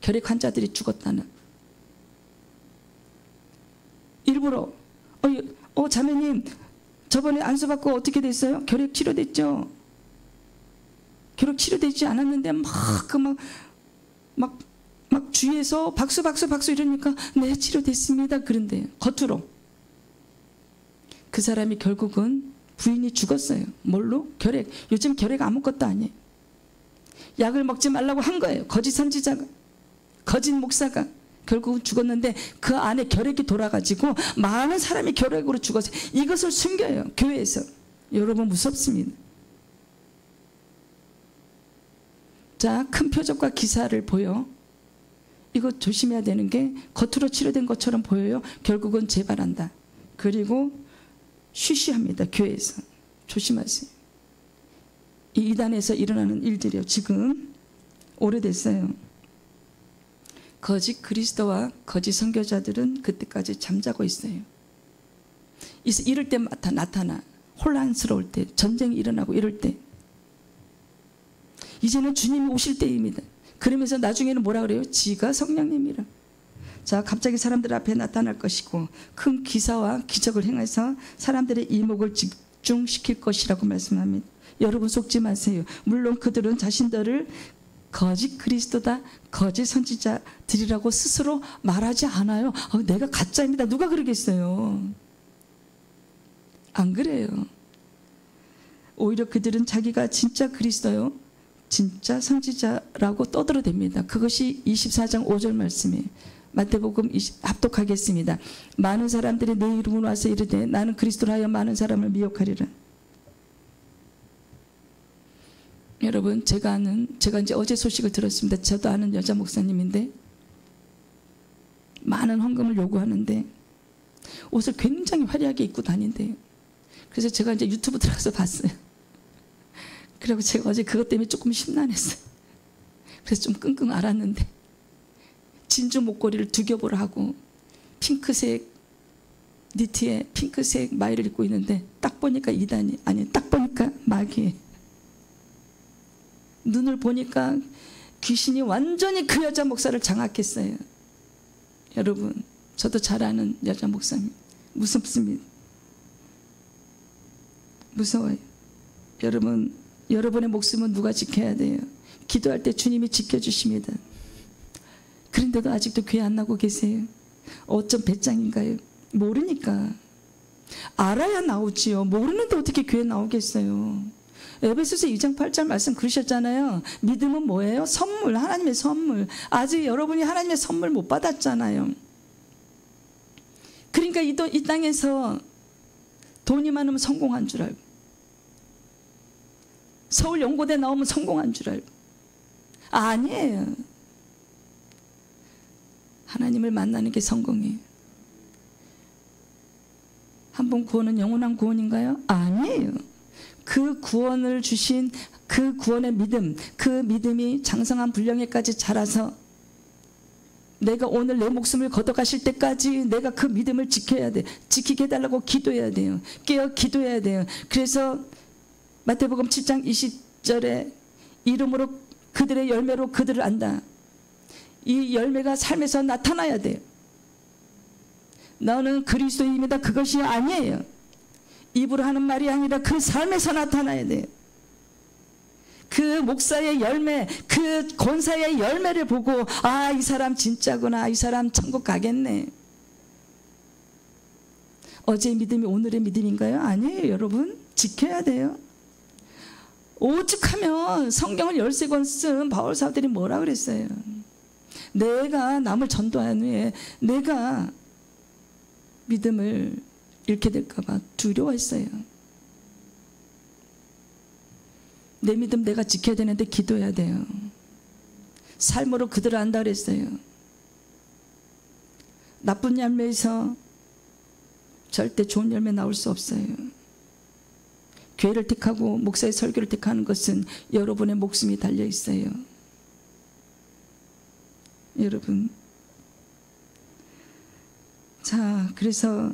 결핵 환자들이 죽었다는. 일부러 자매님 저번에 안수받고 어떻게 됐어요? 결핵 치료됐죠? 결핵 치료되지 않았는데 막 주위에서 박수 이러니까 네 치료됐습니다. 그런데 겉으로 그 사람이 결국은 부인이 죽었어요. 뭘로? 결핵. 요즘 결핵 아무것도 아니에요. 약을 먹지 말라고 한 거예요. 거짓 선지자가, 거짓 목사가. 결국은 죽었는데 그 안에 결핵이 돌아가지고 많은 사람이 결핵으로 죽었어요. 이것을 숨겨요. 교회에서. 여러분 무섭습니다. 자, 큰 표적과 기사를 보여. 이거 조심해야 되는 게 겉으로 치료된 것처럼 보여요. 결국은 재발한다. 그리고 쉬쉬합니다. 교회에서. 조심하세요. 이 이단에서 일어나는 일들이요. 지금 오래됐어요. 거짓 그리스도와 거짓 선교자들은 그때까지 잠자고 있어요. 이럴 때 나타나. 혼란스러울 때, 전쟁이 일어나고 이럴 때. 이제는 주님이 오실 때입니다. 그러면서 나중에는 뭐라 그래요? 지가 성령님이라. 자, 갑자기 사람들 앞에 나타날 것이고 큰 기사와 기적을 행해서 사람들의 이목을 집중시킬 것이라고 말씀합니다. 여러분 속지 마세요. 물론 그들은 자신들을 거짓 그리스도다, 거짓 선지자들이라고 스스로 말하지 않아요. 내가 가짜입니다. 누가 그러겠어요? 안 그래요. 오히려 그들은 자기가 진짜 그리스도요, 진짜 선지자라고 떠들어댑니다. 그것이 24장 5절 말씀이에요. 마태복음 합독하겠습니다. 많은 사람들이 내 이름으로 와서 이르되 나는 그리스도라 하여 많은 사람을 미혹하리라. 여러분, 제가 이제 어제 소식을 들었습니다. 저도 아는 여자 목사님인데 많은 헌금을 요구하는데 옷을 굉장히 화려하게 입고 다닌대요. 그래서 제가 이제 유튜브 들어가서 봤어요. 그리고 제가 어제 그것 때문에 조금 심란했어요. 그래서 좀 끙끙 앓았는데 진주 목걸이를 2겹으로 하고 핑크색 니트에 핑크색 마이를 입고 있는데 딱 보니까 이단이 아니 딱 보니까 마귀. 눈을 보니까 귀신이 완전히 그 여자 목사를 장악했어요. 여러분, 저도 잘 아는 여자 목사님. 무섭습니다. 무서워요. 여러분, 여러분의 목숨은 누가 지켜야 돼요? 기도할 때 주님이 지켜주십니다. 그런데도 아직도 귀 안 나고 계세요. 어쩜 배짱인가요? 모르니까. 알아야 나오지요. 모르는데 어떻게 귀에 나오겠어요? 에베소서 2장 8절 말씀 그러셨잖아요. 믿음은 뭐예요? 선물, 하나님의 선물. 아직 여러분이 하나님의 선물 못 받았잖아요. 그러니까 이 땅에서 돈이 많으면 성공한 줄 알고, 서울 연고대 나오면 성공한 줄 알고. 아니에요. 하나님을 만나는 게 성공이에요. 한 번 구원은 영원한 구원인가요? 아니에요. 그 구원을 주신 그 구원의 믿음, 그 믿음이 장성한 분량에까지 자라서 내가 오늘 내 목숨을 걷어가실 때까지 내가 그 믿음을 지켜야 돼. 지키게 해달라고 기도해야 돼요. 깨어 기도해야 돼요. 그래서 마태복음 7장 20절에 이름으로 그들의 열매로 그들을 안다. 이 열매가 삶에서 나타나야 돼요. 너는 그리스도입니다. 그것이 아니에요. 입으로 하는 말이 아니라 그 삶에서 나타나야 돼요. 그 목사의 열매, 그 권사의 열매를 보고 아, 이 사람 진짜구나. 이 사람 천국 가겠네. 어제의 믿음이 오늘의 믿음인가요? 아니에요. 여러분, 지켜야 돼요. 오죽하면 성경을 13권 쓴 바울 사도들이 뭐라 그랬어요? 내가 남을 전도한 후에 내가 믿음을 잃게 될까봐 두려워했어요. 내 믿음 내가 지켜야 되는데 기도해야 돼요. 삶으로 그들을 안다 그랬어요. 나쁜 열매에서 절대 좋은 열매 나올 수 없어요. 교회를 택하고 목사의 설교를 택하는 것은 여러분의 목숨이 달려 있어요. 여러분, 자, 그래서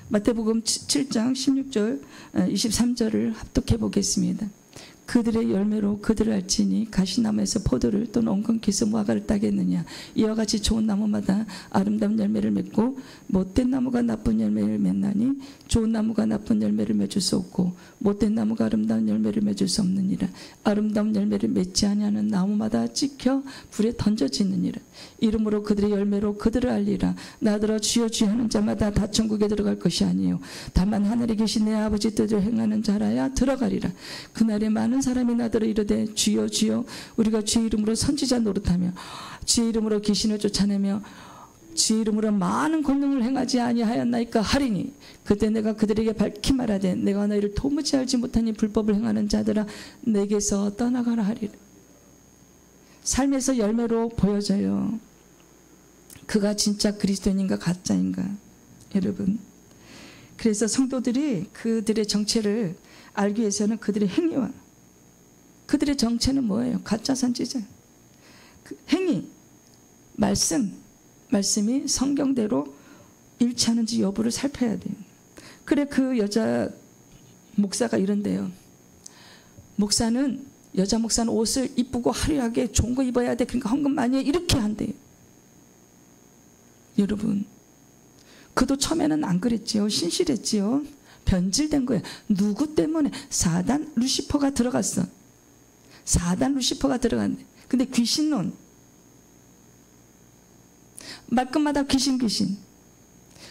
마태복음 7장 16절 23절을 합독해 보겠습니다. 그들의 열매로 그들을 알지니 가시나무에서 포도를 또는 엉겅퀴에서 무화과를 따겠느냐. 이와 같이 좋은 나무마다 아름다운 열매를 맺고 못된 나무가 나쁜 열매를 맺나니 좋은 나무가 나쁜 열매를 맺을 수 없고 못된 나무가 아름다운 열매를 맺을 수 없느니라. 아름다운 열매를 맺지 아니하는 나무마다 찍혀 불에 던져지느니라. 이름으로 그들의 열매로 그들을 알리라. 나더러 주여 주여 하는 자마다 다 천국에 들어갈 것이 아니에요. 다만 하늘에 계신 내 아버지 뜻을 행하는 자라야 들어가리라. 그날에 많은 사람이 나더러 이르되 주여 주여 우리가 주의 이름으로 선지자 노릇하며 주의 이름으로 귀신을 쫓아내며 주의 이름으로 많은 권능을 행하지 아니하였나이까 하리니 그때 내가 그들에게 밝히 말하되 내가 너희를 도무지 알지 못하니 불법을 행하는 자들아 내게서 떠나가라 하리라. 삶에서 열매로 보여져요. 그가 진짜 그리스도인인가 가짜인가. 여러분, 그래서 성도들이 그들의 정체를 알기 위해서는 그들의 행위와 그들의 정체는 뭐예요? 가짜 선지자. 그 행위, 말씀이 성경대로 일치하는지 여부를 살펴야 돼요. 그래, 그 여자 목사가 이런데요. 여자 목사는 옷을 이쁘고 화려하게 좋은 거 입어야 돼. 그러니까 헌금 많이 해. 이렇게 한대요. 여러분, 그도 처음에는 안 그랬지요. 신실했지요. 변질된 거예요. 누구 때문에? 사단 루시퍼가 들어갔어. 사단 루시퍼가 들어갔네. 근데 귀신론, 말끝마다 귀신.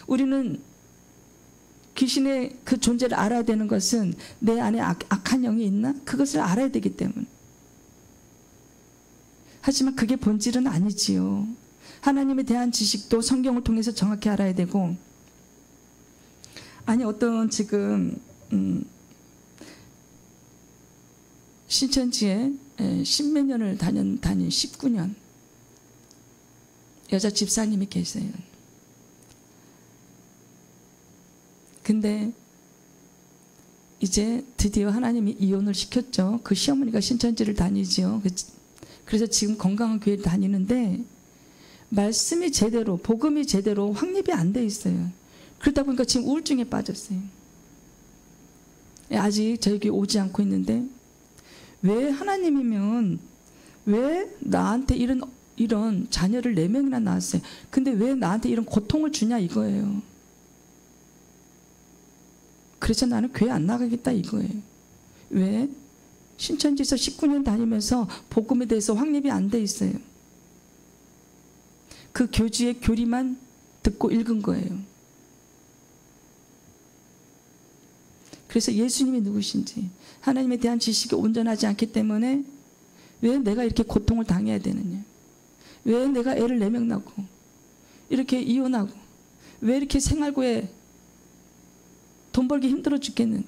우리는 귀신의 그 존재를 알아야 되는 것은 내 안에 악한 영이 있나? 그것을 알아야 되기 때문에. 하지만 그게 본질은 아니지요. 하나님에 대한 지식도 성경을 통해서 정확히 알아야 되고, 아니 어떤 지금 신천지에 십몇 년을 다닌 19년 여자 집사님이 계세요. 근데 이제 드디어 하나님이 이혼을 시켰죠. 그 시어머니가 신천지를 다니죠. 그래서 지금 건강한 교회를 다니는데 말씀이 제대로, 복음이 제대로 확립이 안 돼 있어요. 그러다 보니까 지금 우울증에 빠졌어요. 아직 저희 교회 오지 않고 있는데, 왜 하나님이면 왜 나한테 이런 자녀를 4명이나 낳았어요. 근데 왜 나한테 이런 고통을 주냐 이거예요. 그래서 나는 교회 안 나가겠다 이거예요. 왜? 신천지에서 19년 다니면서 복음에 대해서 확립이 안 돼 있어요. 그 교주의 교리만 듣고 읽은 거예요. 그래서 예수님이 누구신지, 하나님에 대한 지식이 온전하지 않기 때문에 왜 내가 이렇게 고통을 당해야 되느냐, 왜 내가 애를 4명 낳고 이렇게 이혼하고, 왜 이렇게 생활고에 돈 벌기 힘들어 죽겠는데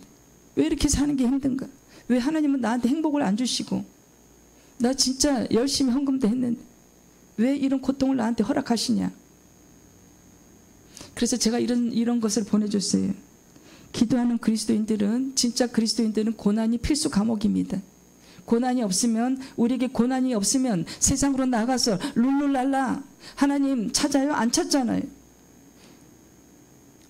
왜 이렇게 사는 게 힘든가, 왜 하나님은 나한테 행복을 안 주시고 나 진짜 열심히 헌금도 했는데 왜 이런 고통을 나한테 허락하시냐. 그래서 제가 이런 것을 보내줬어요. 기도하는 그리스도인들은, 진짜 그리스도인들은 고난이 필수 과목입니다. 고난이 없으면, 우리에게 고난이 없으면 세상으로 나가서 룰루랄라 하나님 찾아요? 안 찾잖아요.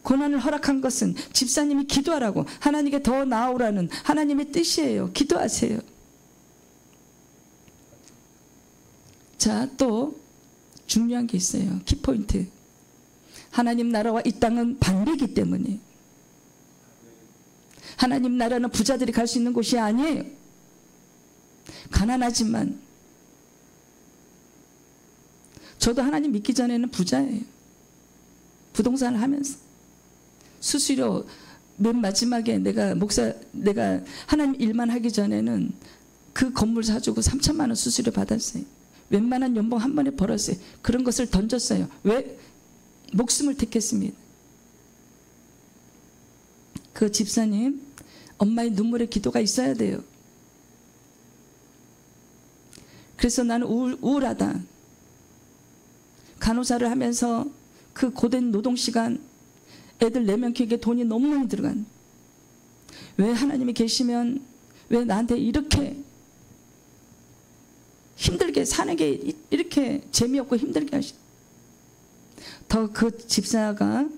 고난을 허락한 것은 집사님이 기도하라고, 하나님께 더 나아오라는 하나님의 뜻이에요. 기도하세요. 자, 또 중요한 게 있어요. 키포인트. 하나님 나라와 이 땅은 반대이기 때문에. 하나님 나라는 부자들이 갈 수 있는 곳이 아니에요. 가난하지만, 저도 하나님 믿기 전에는 부자예요. 부동산을 하면서 수수료 맨 마지막에 내가 하나님 일만 하기 전에는 그 건물 사주고 3천만 원 수수료 받았어요. 웬만한 연봉 한 번에 벌었어요. 그런 것을 던졌어요. 왜? 목숨을 택했습니다. 그 집사님, 엄마의 눈물의 기도가 있어야 돼요. 그래서 나는 우울하다. 간호사를 하면서 그 고된 노동시간, 애들 4명 키우기에 돈이 너무 많이 들어간, 왜 하나님이 계시면 왜 나한테 이렇게 힘들게 사는 게 이렇게 재미없고 힘들게 하시, 더 그 집사가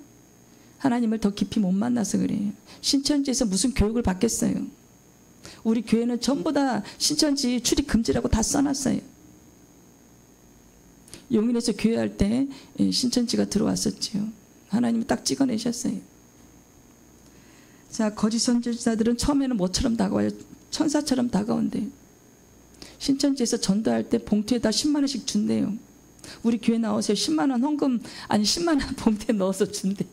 하나님을 더 깊이 못 만나서 그래요. 신천지에서 무슨 교육을 받겠어요. 우리 교회는 전부 다 신천지 출입 금지라고 다 써놨어요. 용인에서 교회할 때 신천지가 들어왔었지요. 하나님이 딱 찍어내셨어요. 자, 거짓 선지자들은 처음에는 뭐처럼 다가와요? 천사처럼 다가온대요. 신천지에서 전도할 때 봉투에다 10만 원씩 준대요. 우리 교회 나오세요. 10만 원 헌금, 아니 10만 원 봉투에 넣어서 준대.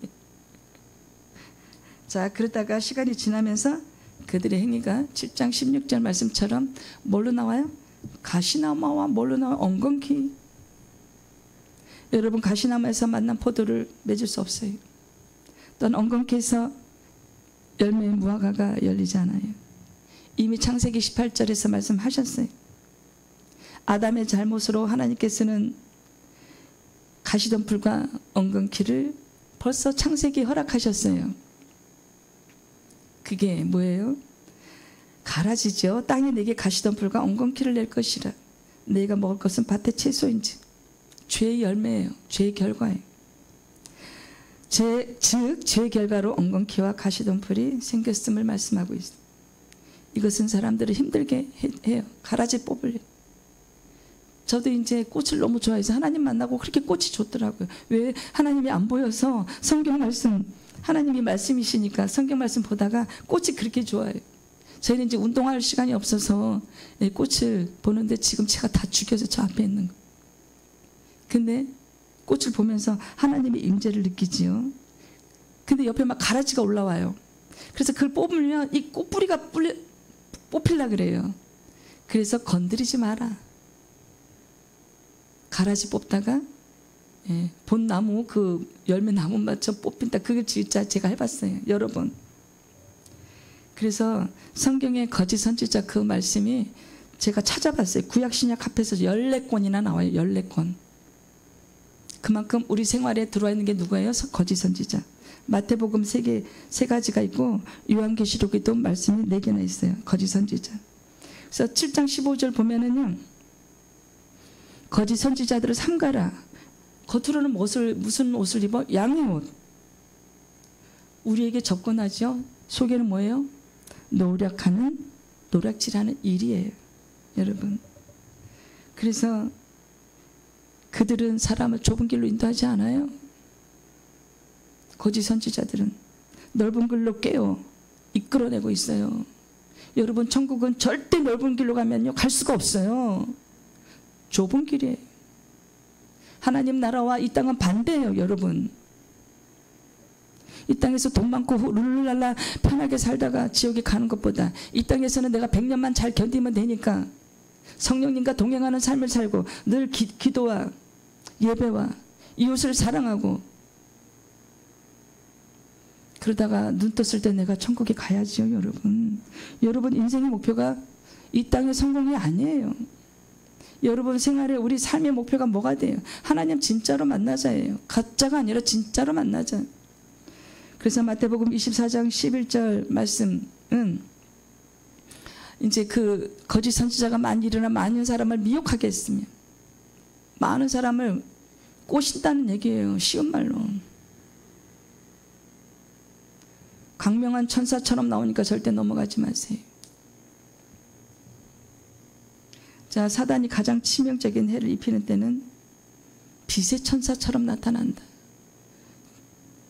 자, 그러다가 시간이 지나면서 그들의 행위가 7장 16절 말씀처럼 뭘로 나와요? 가시나무와 뭘로 나와요? 엉겅퀴. 여러분, 가시나무에서 만난 포도를 맺을 수 없어요. 또한 엉겅퀴에서 열매의 무화과가 열리지 않아요. 이미 창세기 18절에서 말씀하셨어요. 아담의 잘못으로 하나님께서는 가시덤불과 엉겅퀴를 벌써 창세기 허락하셨어요. 그게 뭐예요? 가라지죠. 땅에 내게 가시덤불과 엉겅퀴를 낼 것이라. 내가 먹을 것은 밭의 채소인지. 죄의 열매예요. 죄의 결과예요. 즉 죄의 결과로 엉겅퀴와 가시덤불이 생겼음을 말씀하고 있습니다. 이것은 사람들을 힘들게 해요. 가라지 뽑으려. 저도 이제 꽃을 너무 좋아해서 하나님 만나고 그렇게 꽃이 좋더라고요. 왜? 하나님이 안 보여서 성경 말씀, 하나님이 말씀이시니까 성경 말씀 보다가 꽃이 그렇게 좋아요. 저희는 이제 운동할 시간이 없어서 꽃을 보는데 지금 제가 다 죽여서 저 앞에 있는 거. 근데 꽃을 보면서 하나님의 임재를 느끼지요. 근데 옆에 막 가라지가 올라와요. 그래서 그걸 뽑으면 이 꽃뿌리가 뽑히려 그래요. 그래서 건드리지 마라. 가라지 뽑다가 본 나무, 그 열매 나무 맞춰 뽑힌다. 그걸 진짜 제가 해봤어요. 여러 번. 그래서 성경의 거짓 선지자 그 말씀이 제가 찾아봤어요. 구약 신약 합해서 14권이나 나와요. 14권. 그만큼 우리 생활에 들어와 있는 게 누구예요? 거짓 선지자. 마태복음 세 가지가 있고 요한계시록에도 말씀이 4개나 있어요. 거짓 선지자. 그래서 7장 15절 보면은요, 거짓 선지자들을 삼가라. 겉으로는 무슨 옷을 입어? 양의 옷. 우리에게 접근하죠. 속에는 뭐예요? 노략질하는 일이에요. 여러분. 그래서 그들은 사람을 좁은 길로 인도하지 않아요. 거짓 선지자들은 넓은 길로 깨어 이끌어내고 있어요. 여러분, 천국은 절대 넓은 길로 가면요 갈 수가 없어요. 좁은 길이에요. 하나님 나라와 이 땅은 반대예요. 여러분, 이 땅에서 돈 많고 룰루랄라 편하게 살다가 지옥에 가는 것보다 이 땅에서는 내가 100년만 잘 견디면 되니까 성령님과 동행하는 삶을 살고 늘 기도와 예배와 이웃을 사랑하고 그러다가 눈 떴을 때 내가 천국에 가야지요. 여러분 인생의 목표가 이 땅의 성공이 아니에요. 여러분 생활에 우리 삶의 목표가 뭐가 돼요? 하나님 진짜로 만나자예요. 가짜가 아니라 진짜로 만나자. 그래서 마태복음 24장 11절 말씀은 이제 그 거짓 선지자가 많이 일어나 많은 사람을 미혹하게 했으며 많은 사람을 꼬신다는 얘기예요. 쉬운 말로. 강명한 천사처럼 나오니까 절대 넘어가지 마세요. 자, 사단이 가장 치명적인 해를 입히는 때는 빛의 천사처럼 나타난다.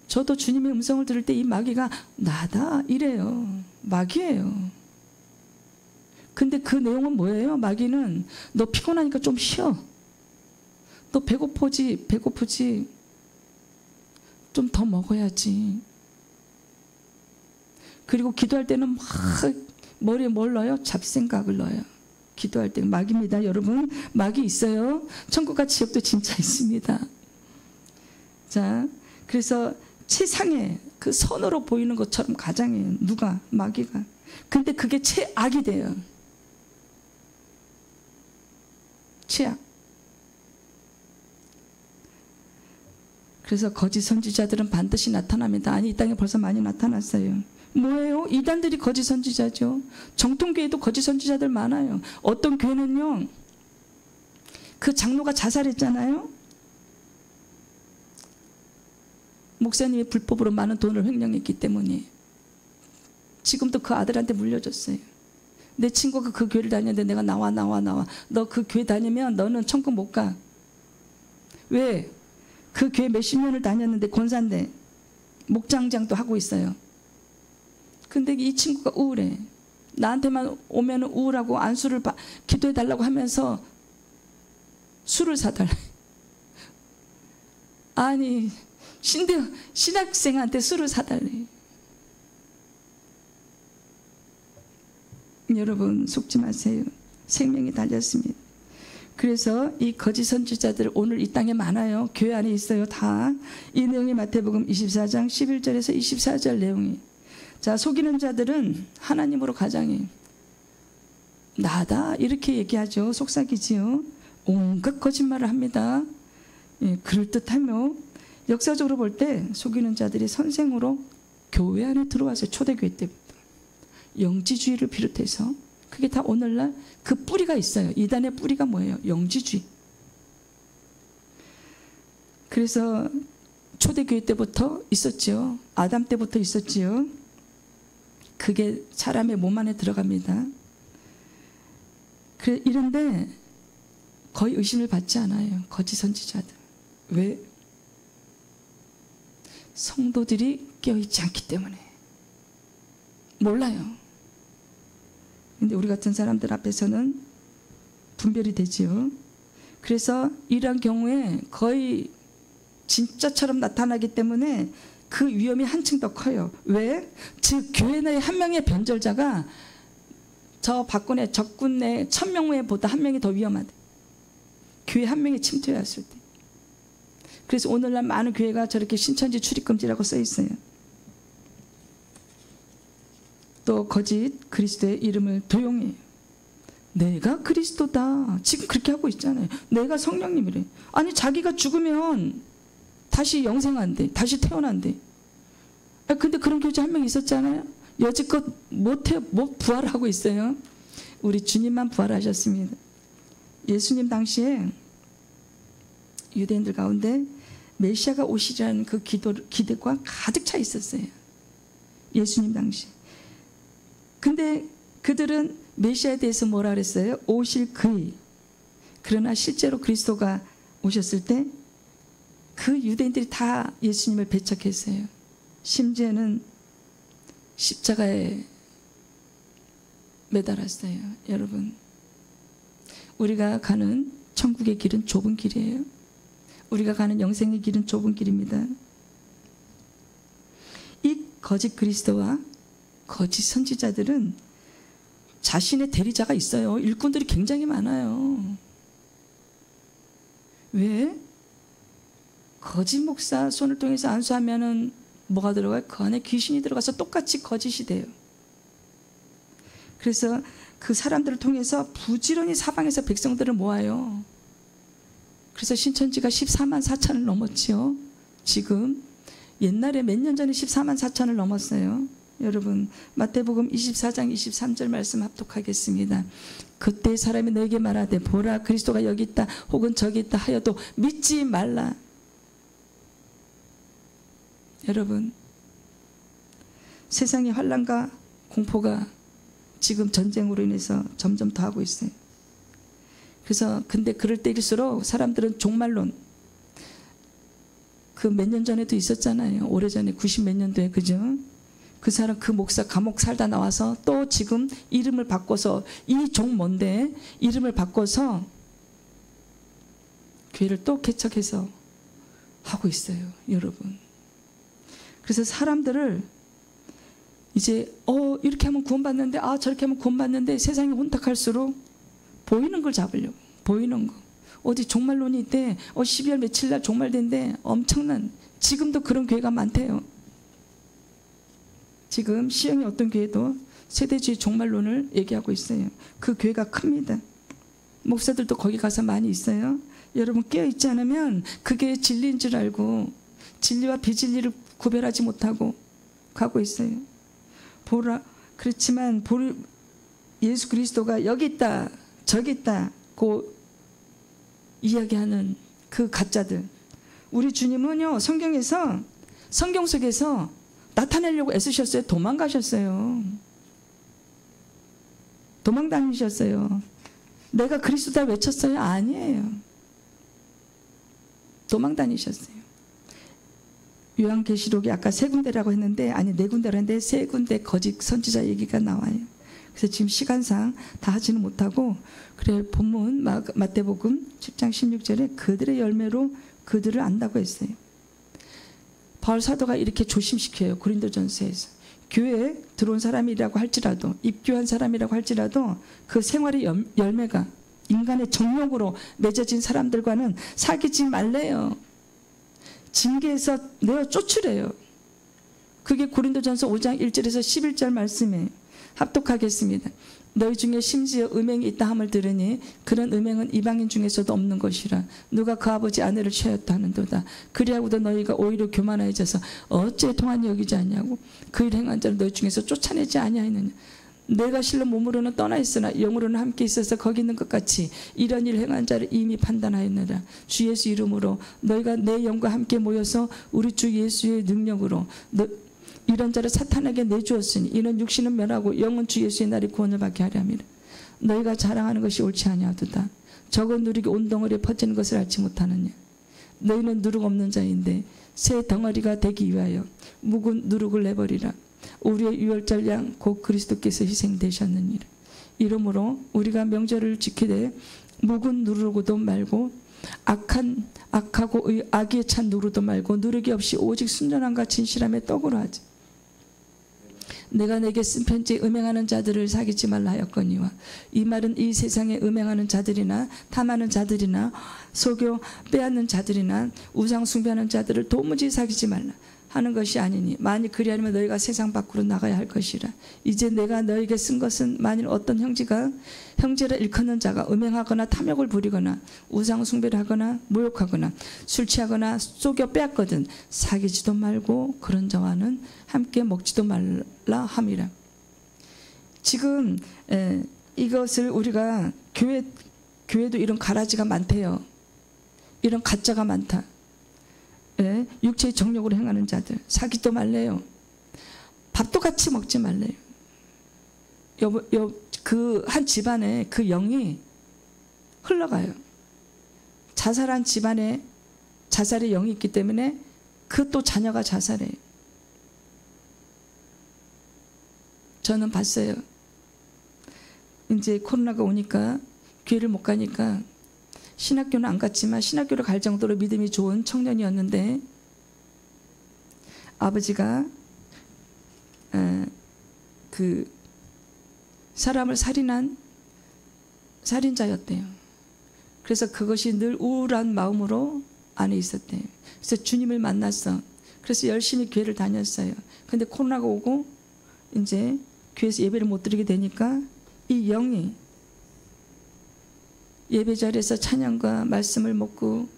저도 주님의 음성을 들을 때 이 마귀가 나다 이래요. 마귀예요. 근데 그 내용은 뭐예요? 마귀는 너 피곤하니까 좀 쉬어. 너 배고프지 좀 더 먹어야지. 그리고 기도할 때는 막 머리에 뭘 넣어요? 잡생각을 넣어요. 기도할 때는 마귀입니다. 여러분, 마귀 있어요. 천국과 지옥도 진짜 있습니다. 자, 그래서 최상의 그 선으로 보이는 것처럼 가장해요. 누가? 마귀가. 근데 그게 최악이 돼요. 최악. 그래서 거짓 선지자들은 반드시 나타납니다. 아니, 이 땅에 벌써 많이 나타났어요. 뭐예요? 이단들이 거짓 선지자죠. 정통교회도 거짓 선지자들 많아요. 어떤 교회는요, 그 장로가 자살했잖아요. 목사님이 불법으로 많은 돈을 횡령했기 때문에 지금도 그 아들한테 물려줬어요. 내 친구가 그 교회를 다녔는데 내가 나와. 너 그 교회 다니면 너는 천국 못 가. 왜? 그 교회 몇십 년을 다녔는데 권사인데 목장장도 하고 있어요. 근데 이 친구가 우울해. 나한테만 오면 우울하고 안수를 기도해달라고 하면서 술을 사달래. 아니, 신학생한테 술을 사달래. 여러분, 속지 마세요. 생명이 달렸습니다. 그래서 이 거짓 선지자들 오늘 이 땅에 많아요. 교회 안에 있어요. 다. 이 내용이 마태복음 24장 11절에서 24절 내용이. 자, 속이는 자들은 하나님으로 가장해. 나다 이렇게 얘기하죠. 속삭이지요. 온갖 거짓말을 합니다. 예, 그럴듯하며 역사적으로 볼 때 속이는 자들이 선생으로 교회 안에 들어와서 초대교회 때부터 영지주의를 비롯해서 그게 다 오늘날 그 뿌리가 있어요. 이단의 뿌리가 뭐예요? 영지주의. 그래서 초대교회 때부터 있었죠. 아담 때부터 있었지요. 그게 사람의 몸 안에 들어갑니다. 이런데 거의 의심을 받지 않아요. 거짓 선지자들. 왜? 성도들이 깨어있지 않기 때문에. 몰라요. 근데 우리 같은 사람들 앞에서는 분별이 되지요. 그래서 이러한 경우에 거의 진짜처럼 나타나기 때문에 그 위험이 한층 더 커요. 왜? 즉 교회 내에 한 명의 변절자가 저 박군의 적군 내 1000명보다 한 명이 더 위험하대. 교회 한 명이 침투했을 때. 그래서 오늘날 많은 교회가 저렇게 신천지 출입금지라고 써 있어요. 또 거짓 그리스도의 이름을 도용해요. 내가 그리스도다. 지금 그렇게 하고 있잖아요. 내가 성령님이래. 아니, 자기가 죽으면 다시 영생한대. 다시 태어난대. 근데 그런 교주 한 명 있었잖아요. 여지껏 못 부활하고 있어요. 우리 주님만 부활하셨습니다. 예수님 당시에 유대인들 가운데 메시아가 오시리라는 그 기대가 가득 차 있었어요. 예수님 당시. 근데 그들은 메시아에 대해서 뭐라 그랬어요? 오실 그의. 그러나 실제로 그리스도가 오셨을 때 그 유대인들이 다 예수님을 배척했어요. 심지어는 십자가에 매달았어요. 여러분, 우리가 가는 천국의 길은 좁은 길이에요. 우리가 가는 영생의 길은 좁은 길입니다. 이 거짓 그리스도와 거짓 선지자들은 자신의 대리자가 있어요. 일꾼들이 굉장히 많아요. 왜? 거짓 목사 손을 통해서 안수하면은 뭐가 들어가요? 그 안에 귀신이 들어가서 똑같이 거짓이 돼요. 그래서 그 사람들을 통해서 부지런히 사방에서 백성들을 모아요. 그래서 신천지가 14만 4천을 넘었죠. 지금 옛날에 몇 년 전에 14만 4천을 넘었어요. 여러분, 마태복음 24장 23절 말씀 합독하겠습니다. 그때 사람이 너에게 말하되 보라 그리스도가 여기 있다 혹은 저기 있다 하여도 믿지 말라. 여러분, 세상의 환난과 공포가 지금 전쟁으로 인해서 점점 더하고 있어요. 그래서 근데 그럴 때일수록 사람들은 종말론, 그 몇 년 전에도 있었잖아요. 오래전에 90 몇 년도에, 그죠? 그 사람, 그 목사 감옥 살다 나와서 또 지금 이름을 바꿔서, 이 종 뭔데 이름을 바꿔서 교회를 또 개척해서 하고 있어요. 여러분, 그래서 사람들을 이제 이렇게 하면 구원받는데, 저렇게 하면 구원받는데, 세상이 혼탁할수록 보이는 걸 잡으려고. 보이는 거. 어디 종말론이 있대. 12월 며칠 날 종말된대. 엄청난, 지금도 그런 교회가 많대요. 지금 시흥의 어떤 교회도 세대주의 종말론을 얘기하고 있어요. 그 교회가 큽니다. 목사들도 거기 가서 많이 있어요. 여러분, 깨어있지 않으면 그게 진리인 줄 알고 진리와 비진리를 구별하지 못하고 가고 있어요. 보라, 그렇지만 예수 그리스도가 여기 있다 저기 있다고 이야기하는 그 가짜들, 우리 주님은요 성경 속에서 나타내려고 애쓰셨어요? 도망가셨어요? 도망다니셨어요? 내가 그리스도다 외쳤어요? 아니에요. 도망다니셨어요. 요한계시록이 아까 3군데라고 했는데, 아니 4군데라고 했는데 3군데 거짓 선지자 얘기가 나와요. 그래서 지금 시간상 다 하지는 못하고, 그래 본문 마태복음 10장 16절에 그들의 열매로 그들을 안다고 했어요. 바울 사도가 이렇게 조심시켜요. 고린도전서에서 교회에 들어온 사람이라고 할지라도, 입교한 사람이라고 할지라도 그 생활의 열매가 인간의 정욕으로 맺어진 사람들과는 사귀지 말래요. 징계해서 내어 쫓으래요. 그게 고린도전서 5장 1절에서 11절 말씀에 합독하겠습니다. 너희 중에 심지어 음행이 있다 함을 들으니 그런 음행은 이방인 중에서도 없는 것이라. 누가 그 아버지 아내를 취하였다 하는도다. 그리하고도 너희가 오히려 교만해져서 어째 통한이 여기지 않냐고. 그 일 행한 자를 너희 중에서 쫓아내지 아니하였느냐. 내가 실로 몸으로는 떠나 있으나 영으로는 함께 있어서 거기 있는 것 같이 이런 일 행한 자를 이미 판단하였느라. 주 예수 이름으로 너희가 내 영과 함께 모여서 우리 주 예수의 능력으로 이런 자를 사탄에게 내주었으니 이는 육신은 멸하고 영은 주 예수의 날이 구원을 받게 하려 함이라. 너희가 자랑하는 것이 옳지 아니하도다. 적은 누룩이 온 덩어리에 퍼지는 것을 알지 못하느냐. 너희는 누룩 없는 자인데 새 덩어리가 되기 위하여 묵은 누룩을 내버리라. 우리의 유월절 양 곧 그리스도께서 희생되셨느니라. 이러므로 우리가 명절을 지키되 묵은 누룩도 말고 악하고 악에 찬 누룩도 말고 누룩이 없이 오직 순전함과 진실함의 떡으로 하지. 내가 내게 쓴 편지에 음행하는 자들을 사귀지 말라 하였거니와. 이 말은 이 세상에 음행하는 자들이나 탐하는 자들이나 속여 빼앗는 자들이나 우상 숭배하는 자들을 도무지 사귀지 말라 하는 것이 아니니 만일 그리하면 너희가 세상 밖으로 나가야 할 것이라. 이제 내가 너희에게 쓴 것은 만일 어떤 형제가 형제를 일컫는 자가 음행하거나 탐욕을 부리거나 우상 숭배를 하거나 모욕하거나 술 취하거나 속여 빼앗거든 사귀지도 말고 그런 자와는 함께 먹지도 말라 함이라. 지금 이것을 우리가 교회도 이런 가라지가 많대요. 이런 가짜가 많다. 육체의 정욕으로 행하는 자들 사귀도 말래요. 밥도 같이 먹지 말래요. 그 한 집안에 그 영이 흘러가요. 자살한 집안에 자살의 영이 있기 때문에 그 또 자녀가 자살해요. 저는 봤어요. 이제 코로나가 오니까 교회를 못 가니까 신학교는 안 갔지만 신학교를 갈 정도로 믿음이 좋은 청년이었는데 아버지가 그 사람을 살인한 살인자였대요. 그래서 그것이 늘 우울한 마음으로 안에 있었대요. 그래서 주님을 만났어. 그래서 열심히 교회를 다녔어요. 근데 코로나가 오고 이제 교회에서 예배를 못 드리게 되니까 이 영이 예배 자리에서 찬양과 말씀을 먹고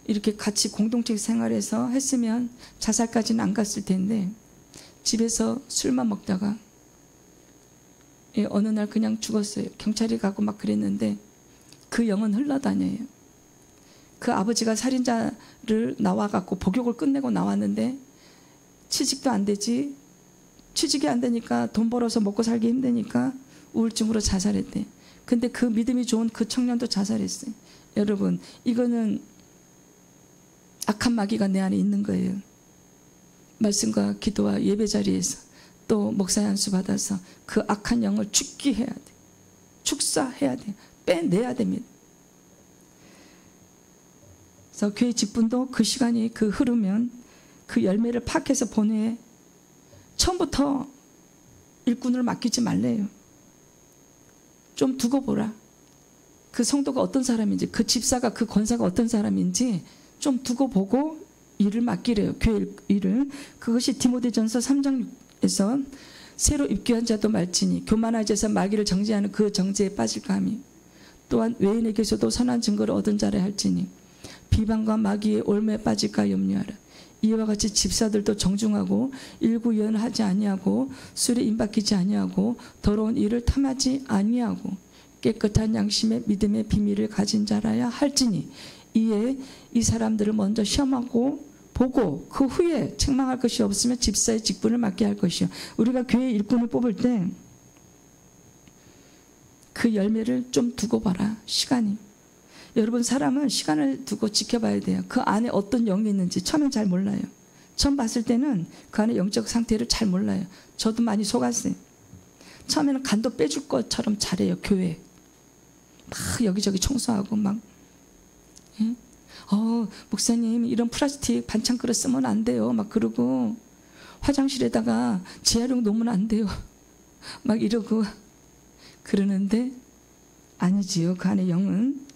이렇게 같이 공동체 생활해서 했으면 자살까지는 안 갔을 텐데 집에서 술만 먹다가 어느 날 그냥 죽었어요. 경찰이 가고 막 그랬는데 그 영은 흘러다녀요. 그 아버지가 살인자를 나와갖고 복역을 끝내고 나왔는데 취직도 안 되지. 취직이 안 되니까 돈 벌어서 먹고 살기 힘드니까 우울증으로 자살했대. 근데 그 믿음이 좋은 그 청년도 자살했어요. 여러분, 이거는 악한 마귀가 내 안에 있는 거예요. 말씀과 기도와 예배 자리에서 또 목사의 안수 받아서 그 악한 영을 죽기해야 돼. 축사해야 돼. 빼내야 됩니다. 그래서 교회 직분도 그 시간이 흐르면 그 열매를 파악해서 보내. 처음부터 일꾼을 맡기지 말래요. 좀 두고 보라. 그 성도가 어떤 사람인지, 그 집사가, 그 권사가 어떤 사람인지 좀 두고 보고 일을 맡기래요. 교회 일을. 그것이 디모데전서 3장에서 새로 입교한 자도 말지니 교만하여서 마귀를 정죄하는 그 정죄에 빠질까 하며 또한 외인에게서도 선한 증거를 얻은 자라 할지니 비방과 마귀의 올매에 빠질까 염려하라. 이와 같이 집사들도 정중하고 일구연하지 아니하고 술에 임박히지 아니하고 더러운 일을 탐하지 아니하고 깨끗한 양심의 믿음의 비밀을 가진 자라야 할지니 이에 이 사람들을 먼저 시험하고 보고 그 후에 책망할 것이 없으면 집사의 직분을 맡게 할 것이요. 우리가 교회 일꾼을 뽑을 때 그 열매를 좀 두고 봐라. 시간이. 여러분 사람은 시간을 두고 지켜봐야 돼요. 그 안에 어떤 영이 있는지 처음엔 잘 몰라요. 처음 봤을 때는 그 안에 영적 상태를 잘 몰라요. 저도 많이 속았어요. 처음에는 간도 빼줄 것처럼 잘해요. 교회 막 여기저기 청소하고 막 목사님 이런 플라스틱 반찬 그릇 쓰면 안 돼요 막 그러고 화장실에다가 재활용 놓으면 안 돼요 막 이러고 그러는데 아니지요. 그 안에 영은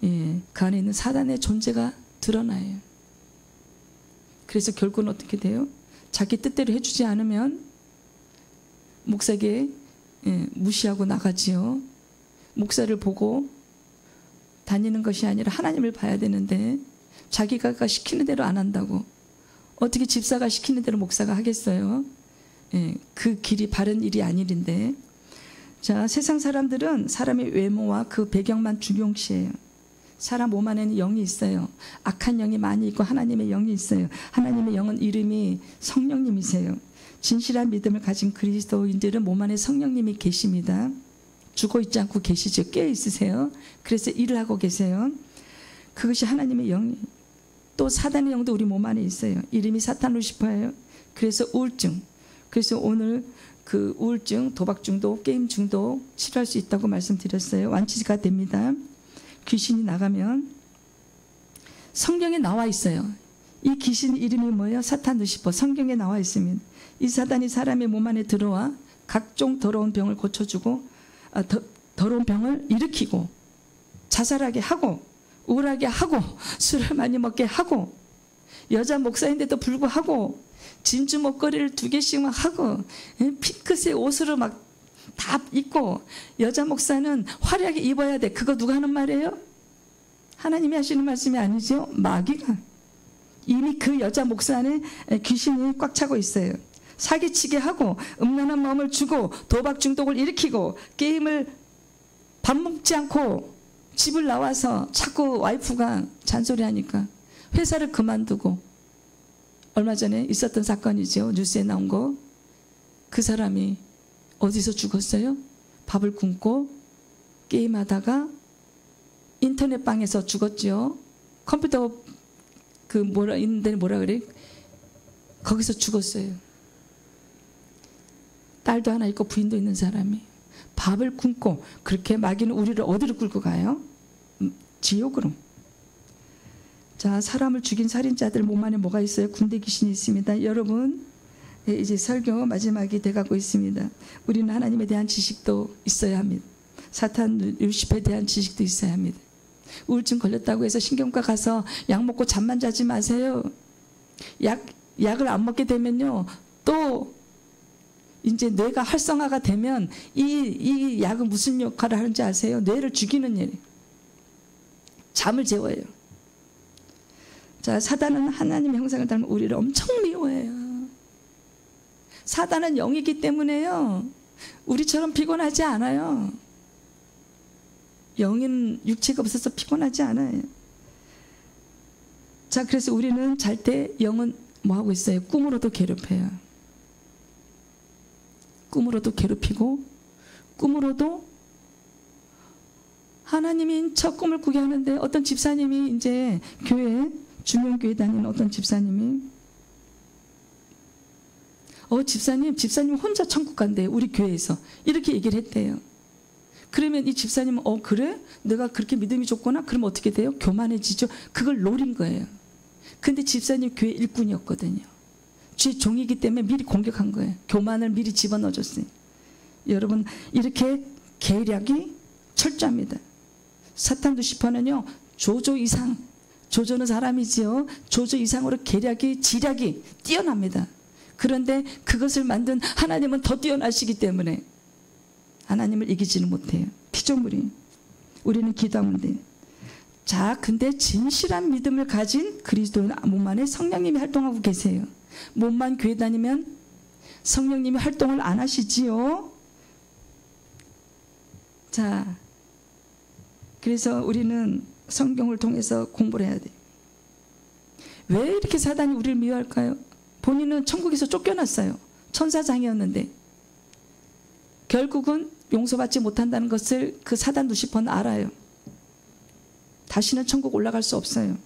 그 안에 있는 사단의 존재가 드러나요. 그래서 결국은 어떻게 돼요? 자기 뜻대로 해주지 않으면 목사에게 무시하고 나가지요. 목사를 보고 다니는 것이 아니라 하나님을 봐야 되는데 자기가 시키는 대로 안 한다고 어떻게 집사가 시키는 대로 목사가 하겠어요? 그 길이 바른 일이 아니는데. 자, 세상 사람들은 사람의 외모와 그 배경만 중요시해요. 사람 몸 안에는 영이 있어요. 악한 영이 많이 있고 하나님의 영이 있어요. 하나님의 영은 이름이 성령님이세요. 진실한 믿음을 가진 그리스도인들은 몸 안에 성령님이 계십니다. 죽어 있지 않고 계시죠. 깨어 있으세요. 그래서 일을 하고 계세요. 그것이 하나님의 영. 또 사단의 영도 우리 몸 안에 있어요. 이름이 사탄 루시퍼예요. 그래서 우울증. 그래서 오늘 그 우울증, 도박 중독, 게임 중독 치료할 수 있다고 말씀드렸어요. 완치가 됩니다. 귀신이 나가면 성경에 나와 있어요. 이 귀신 이름이 뭐예요? 사탄 루시퍼. 성경에 나와 있습니다. 이 사단이 사람의 몸 안에 들어와 각종 더러운 병을 고쳐주고 더러운 병을 일으키고 자살하게 하고 우울하게 하고 술을 많이 먹게 하고 여자 목사인데도 불구하고 진주 목걸이를 2개씩만 하고 핑크색 옷으로 막 다 입고 여자 목사는 화려하게 입어야 돼. 그거 누가 하는 말이에요? 하나님이 하시는 말씀이 아니죠. 마귀가. 이미 그 여자 목사 안에 귀신이 꽉 차고 있어요. 사기치게 하고 음란한 마음을 주고 도박 중독을 일으키고 게임을 밥 먹지 않고 집을 나와서 자꾸 와이프가 잔소리하니까 회사를 그만두고 얼마 전에 있었던 사건이죠. 뉴스에 나온 거. 그 사람이 어디서 죽었어요? 밥을 굶고 게임하다가 인터넷방에서 죽었죠. 컴퓨터 있는 데는 뭐라 그래? 거기서 죽었어요. 딸도 하나 있고 부인도 있는 사람이 밥을 굶고. 그렇게 마귀는 우리를 어디로 끌고 가요? 지옥으로. 자, 사람을 죽인 살인자들 몸 안에 뭐가 있어요? 군대 귀신이 있습니다. 여러분, 이제 설교 마지막이 돼가고 있습니다. 우리는 하나님에 대한 지식도 있어야 합니다. 사탄 루시퍼에 대한 지식도 있어야 합니다. 우울증 걸렸다고 해서 신경과 가서 약 먹고 잠만 자지 마세요. 약을 안 먹게 되면요, 또 이제 뇌가 활성화가 되면 이 약은 무슨 역할을 하는지 아세요? 뇌를 죽이는 일. 잠을 재워요. 자, 사단은 하나님의 형상을 닮은 우리를 엄청 미워해요. 사단은 영이기 때문에요, 우리처럼 피곤하지 않아요. 영은 육체가 없어서 피곤하지 않아요. 자, 그래서 우리는 잘 때 영은 뭐 하고 있어요? 꿈으로도 괴롭혀요. 꿈으로도 괴롭히고 꿈으로도 하나님인 첫 꿈을 꾸게 하는데, 어떤 집사님이 이제 교회 중형교회 다니는 어떤 집사님이 집사님 혼자 천국 간대요. 우리 교회에서 이렇게 얘기를 했대요. 그러면 이 집사님은 그래? 내가 그렇게 믿음이 좋구나? 그럼 어떻게 돼요? 교만해지죠. 그걸 노린 거예요. 근데 집사님 교회 일꾼이었거든요. 주의 종이기 때문에 미리 공격한 거예요. 교만을 미리 집어넣어줬어요. 여러분, 이렇게 계략이 철저합니다. 사탄 루시퍼는요, 조조 이상, 조조는 사람이지요, 조조 이상으로 계략이, 지략이 뛰어납니다. 그런데 그것을 만든 하나님은 더 뛰어나시기 때문에 하나님을 이기지는 못해요. 피조물이. 우리는 기도하면 돼요. 자, 근데 진실한 믿음을 가진 그리스도인 몸 안에 성령님이 활동하고 계세요. 몸만 교회 다니면 성령님이 활동을 안 하시지요. 자, 그래서 우리는 성경을 통해서 공부를 해야 돼요. 왜 이렇게 사단이 우리를 미워할까요? 본인은 천국에서 쫓겨났어요. 천사장이었는데 결국은 용서받지 못한다는 것을 그 사단 루시퍼는 알아요. 다시는 천국 올라갈 수 없어요.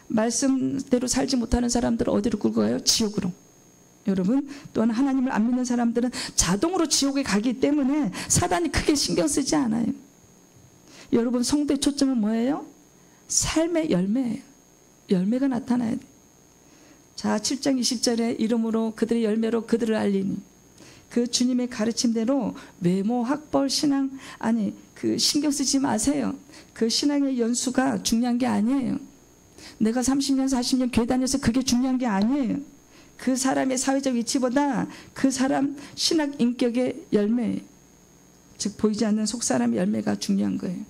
말씀대로 살지 못하는 사람들은 어디로 끌고 가요? 지옥으로. 여러분, 또한 하나님을 안 믿는 사람들은 자동으로 지옥에 가기 때문에 사단이 크게 신경 쓰지 않아요. 여러분, 성도의 초점은 뭐예요? 삶의 열매예요. 열매가 나타나야 돼요. 자, 7장 20절에 이름으로 그들의 열매로 그들을 알리니, 그 주님의 가르침대로 외모, 학벌, 신앙, 아니 그 신경 쓰지 마세요. 그 신앙의 연수가 중요한 게 아니에요. 내가 30년 40년 교회 다녀서 그게 중요한 게 아니에요. 그 사람의 사회적 위치보다 그 사람 신학 인격의 열매, 즉 보이지 않는 속사람의 열매가 중요한 거예요.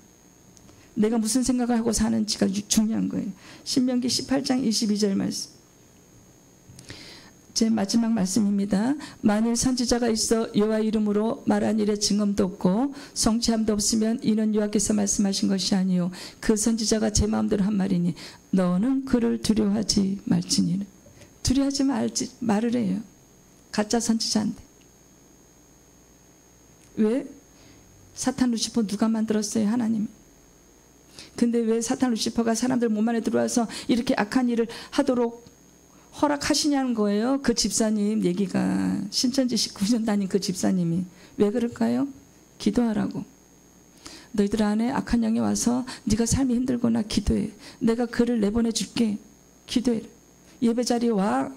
내가 무슨 생각을 하고 사는지가 중요한 거예요. 신명기 18장 22절 말씀, 제 마지막 말씀입니다. 만일 선지자가 있어 여호와 이름으로 말한 일에 증언도 없고 성취함도 없으면 이는 여호와께서 말씀하신 것이 아니요 그 선지자가 제 마음대로 한 말이니 너는 그를 두려워하지 말지니라. 두려워하지 말을 해요. 가짜 선지자인데. 왜? 사탄 루시퍼 누가 만들었어요? 하나님이. 근데 왜 사탄 루시퍼가 사람들 몸 안에 들어와서 이렇게 악한 일을 하도록 허락하시냐는 거예요. 그 집사님 얘기가, 신천지 19년 다닌 그 집사님이. 왜 그럴까요? 기도하라고. 너희들 안에 악한 영이 와서 네가 삶이 힘들거나 기도해. 내가 그를 내보내 줄게. 기도해. 예배 자리에 와.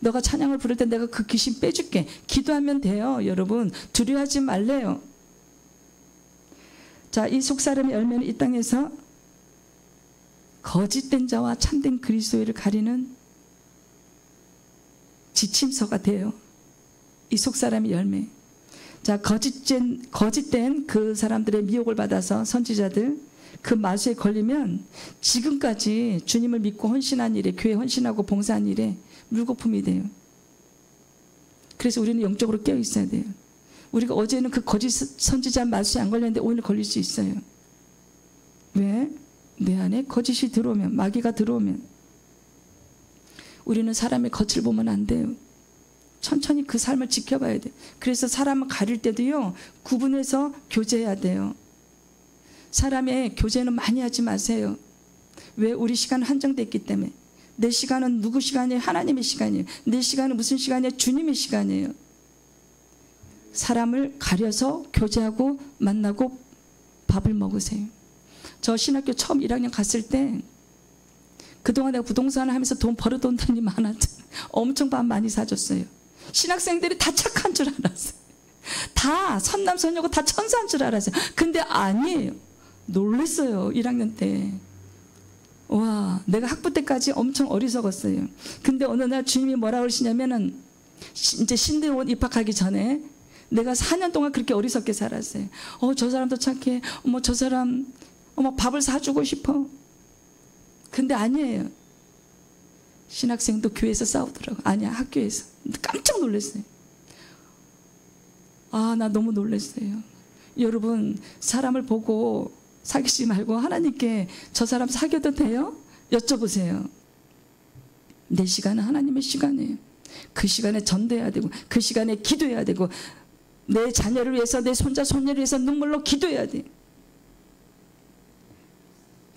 너가 찬양을 부를 때 내가 그 귀신 빼줄게. 기도하면 돼요. 여러분, 두려워하지 말래요. 자, 이 속사람의 열매는 이 땅에서 거짓된 자와 참된 그리스도를 가리는 지침서가 돼요. 이 속사람의 열매. 자, 거짓된 그 사람들의 미혹을 받아서 선지자들 그 마수에 걸리면 지금까지 주님을 믿고 헌신한 일에, 교회 헌신하고 봉사한 일에 물거품이 돼요. 그래서 우리는 영적으로 깨어 있어야 돼요. 우리가 어제는 그 거짓 선지자 마수에 안 걸렸는데 오늘 걸릴 수 있어요. 왜? 내 안에 거짓이 들어오면, 마귀가 들어오면. 우리는 사람의 겉을 보면 안 돼요. 천천히 그 삶을 지켜봐야 돼요. 그래서 사람을 가릴 때도요, 구분해서 교제해야 돼요. 사람의 교제는 많이 하지 마세요. 왜? 우리 시간은 한정되어 있기 때문에. 내 시간은 누구 시간이에요? 하나님의 시간이에요. 내 시간은 무슨 시간이에요? 주님의 시간이에요. 사람을 가려서 교제하고 만나고 밥을 먹으세요. 저 신학교 처음 1학년 갔을 때 그동안 내가 부동산을 하면서 돈 벌어둔 돈이 많았잖아요. 엄청 밥 많이 사줬어요. 신학생들이 다 착한 줄 알았어요. 다 선남선녀고 다 천사인 줄 알았어요. 근데 아니에요. 놀랐어요. 1학년 때. 와, 내가 학부 때까지 엄청 어리석었어요. 근데 어느 날 주님이 뭐라 그러시냐면은, 이제 신대원 입학하기 전에 내가 4년 동안 그렇게 어리석게 살았어요. 저 사람도 착해. 저 사람 밥을 사주고 싶어. 근데 아니에요. 신학생도 교회에서 싸우더라고. 아니야, 학교에서. 깜짝 놀랐어요. 나 너무 놀랐어요. 여러분, 사람을 보고 사귀지 말고 하나님께 저 사람 사귀어도 돼요? 여쭤보세요. 내 시간은 하나님의 시간이에요. 그 시간에 전도해야 되고, 그 시간에 기도해야 되고, 내 자녀를 위해서, 내 손자 손녀를 위해서 눈물로 기도해야 돼요.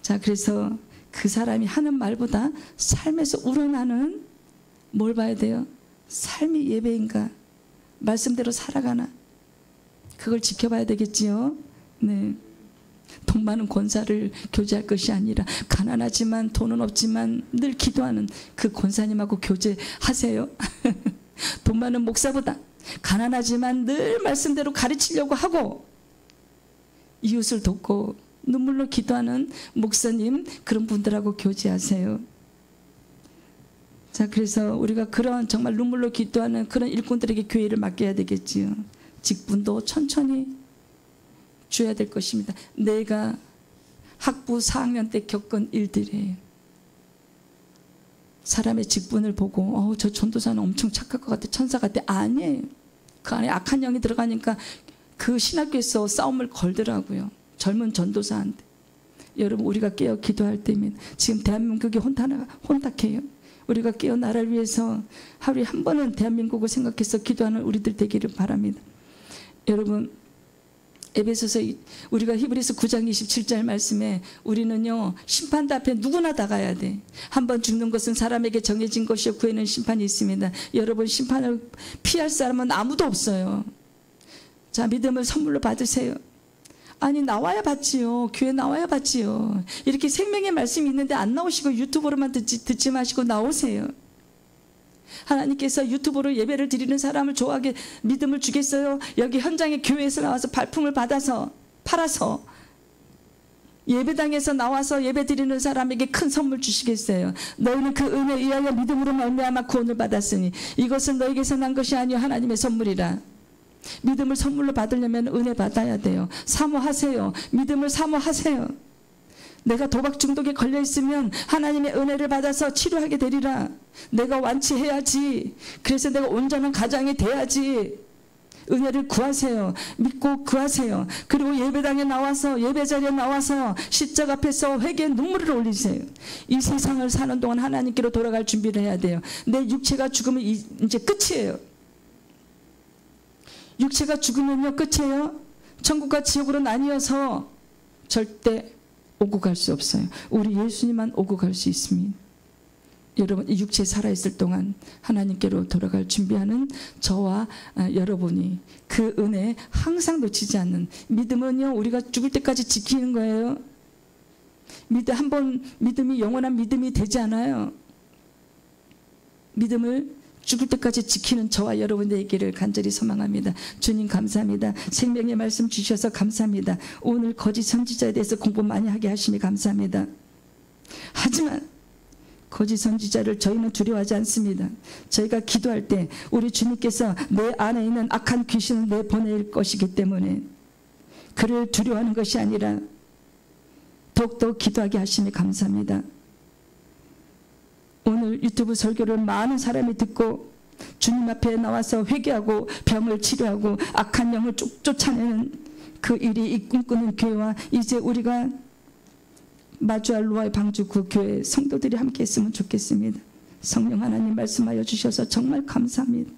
자, 그래서 그 사람이 하는 말보다 삶에서 우러나는 뭘 봐야 돼요? 삶이 예배인가? 말씀대로 살아가나? 그걸 지켜봐야 되겠지요. 네. 돈 많은 권사를 교제할 것이 아니라 가난하지만 돈은 없지만 늘 기도하는 그 권사님하고 교제하세요. 돈 많은 목사보다 가난하지만 늘 말씀대로 가르치려고 하고 이웃을 돕고 눈물로 기도하는 목사님, 그런 분들하고 교제하세요. 자, 그래서 우리가 그런 정말 눈물로 기도하는 그런 일꾼들에게 교회를 맡겨야 되겠지요. 직분도 천천히 줘야 될 것입니다. 내가 학부 4학년 때 겪은 일들이에요. 사람의 직분을 보고 저 전도사는 엄청 착할 것 같아, 천사 같아. 아니에요. 그 안에 악한 영이 들어가니까 그 신학교에서 싸움을 걸더라고요. 젊은 전도사한테. 여러분, 우리가 깨어 기도할 때면 지금 대한민국이 혼탁해요. 우리가 깨어 나라를 위해서 하루에 한 번은 대한민국을 생각해서 기도하는 우리들 되기를 바랍니다. 여러분, 에베소서 우리가 히브리서 9장 27절 말씀에 우리는요 심판대 앞에 누구나 나가야 돼. 한 번 죽는 것은 사람에게 정해진 것이요 후에는 심판이 있습니다. 여러분, 심판을 피할 사람은 아무도 없어요. 자, 믿음을 선물로 받으세요. 아니, 나와야 받지요. 교회 나와야 받지요. 이렇게 생명의 말씀이 있는데 안 나오시고 유튜브로만 듣지 마시고 나오세요. 하나님께서 유튜브로 예배를 드리는 사람을 좋아하게 믿음을 주겠어요? 여기 현장에 교회에서 나와서 발품을 받아서 팔아서 예배당에서 나와서 예배 드리는 사람에게 큰 선물 주시겠어요? 너희는 그 은혜에 의하여 믿음으로 말미암아 구원을 받았으니 이것은 너에게서 난 것이 아니요 하나님의 선물이라. 믿음을 선물로 받으려면 은혜 받아야 돼요. 사모하세요. 믿음을 사모하세요. 내가 도박 중독에 걸려 있으면 하나님의 은혜를 받아서 치료하게 되리라. 내가 완치해야지. 그래서 내가 온전한 가장이 돼야지. 은혜를 구하세요. 믿고 구하세요. 그리고 예배당에 나와서, 예배 자리에 나와서 십자가 앞에서 회개의 눈물을 올리세요. 이 세상을 사는 동안 하나님께로 돌아갈 준비를 해야 돼요. 내 육체가 죽으면 이제 끝이에요. 육체가 죽으면요 끝이에요. 천국과 지옥으로 나뉘어서 절대 오고 갈 수 없어요. 우리 예수님만 오고 갈 수 있습니다. 여러분, 이 육체에 살아있을 동안 하나님께로 돌아갈 준비하는 저와 여러분이 그 은혜 항상 놓치지 않는 믿음은요 우리가 죽을 때까지 지키는 거예요. 한번 믿음이 영원한 믿음이 되지 않아요. 믿음을 죽을 때까지 지키는 저와 여러분 되기를 간절히 소망합니다. 주님 감사합니다. 생명의 말씀 주셔서 감사합니다. 오늘 거짓 선지자에 대해서 공부 많이 하게 하시니 감사합니다. 하지만 거짓 선지자를 저희는 두려워하지 않습니다. 저희가 기도할 때 우리 주님께서 내 안에 있는 악한 귀신을 내보낼 것이기 때문에 그를 두려워하는 것이 아니라 더욱더 기도하게 하시니 감사합니다. 오늘 유튜브 설교를 많은 사람이 듣고 주님 앞에 나와서 회개하고 병을 치료하고 악한 영을 쫓아내는 그 일이 이 꿈꾸는 교회와 이제 우리가 마주할 로아의 방주 그 교회 성도들이 함께 했으면 좋겠습니다. 성령 하나님 말씀하여 주셔서 정말 감사합니다.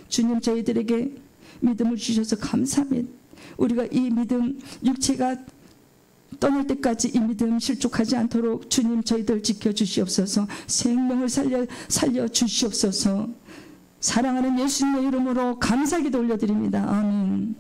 주님, 저희들에게 믿음을 주셔서 감사합니다. 우리가 이 믿음, 육체가 떠날 때까지 이 믿음 실족하지 않도록 주님 저희들 지켜주시옵소서. 생명을 살려 주시옵소서. 사랑하는 예수님의 이름으로 감사기도 올려드립니다. 아멘.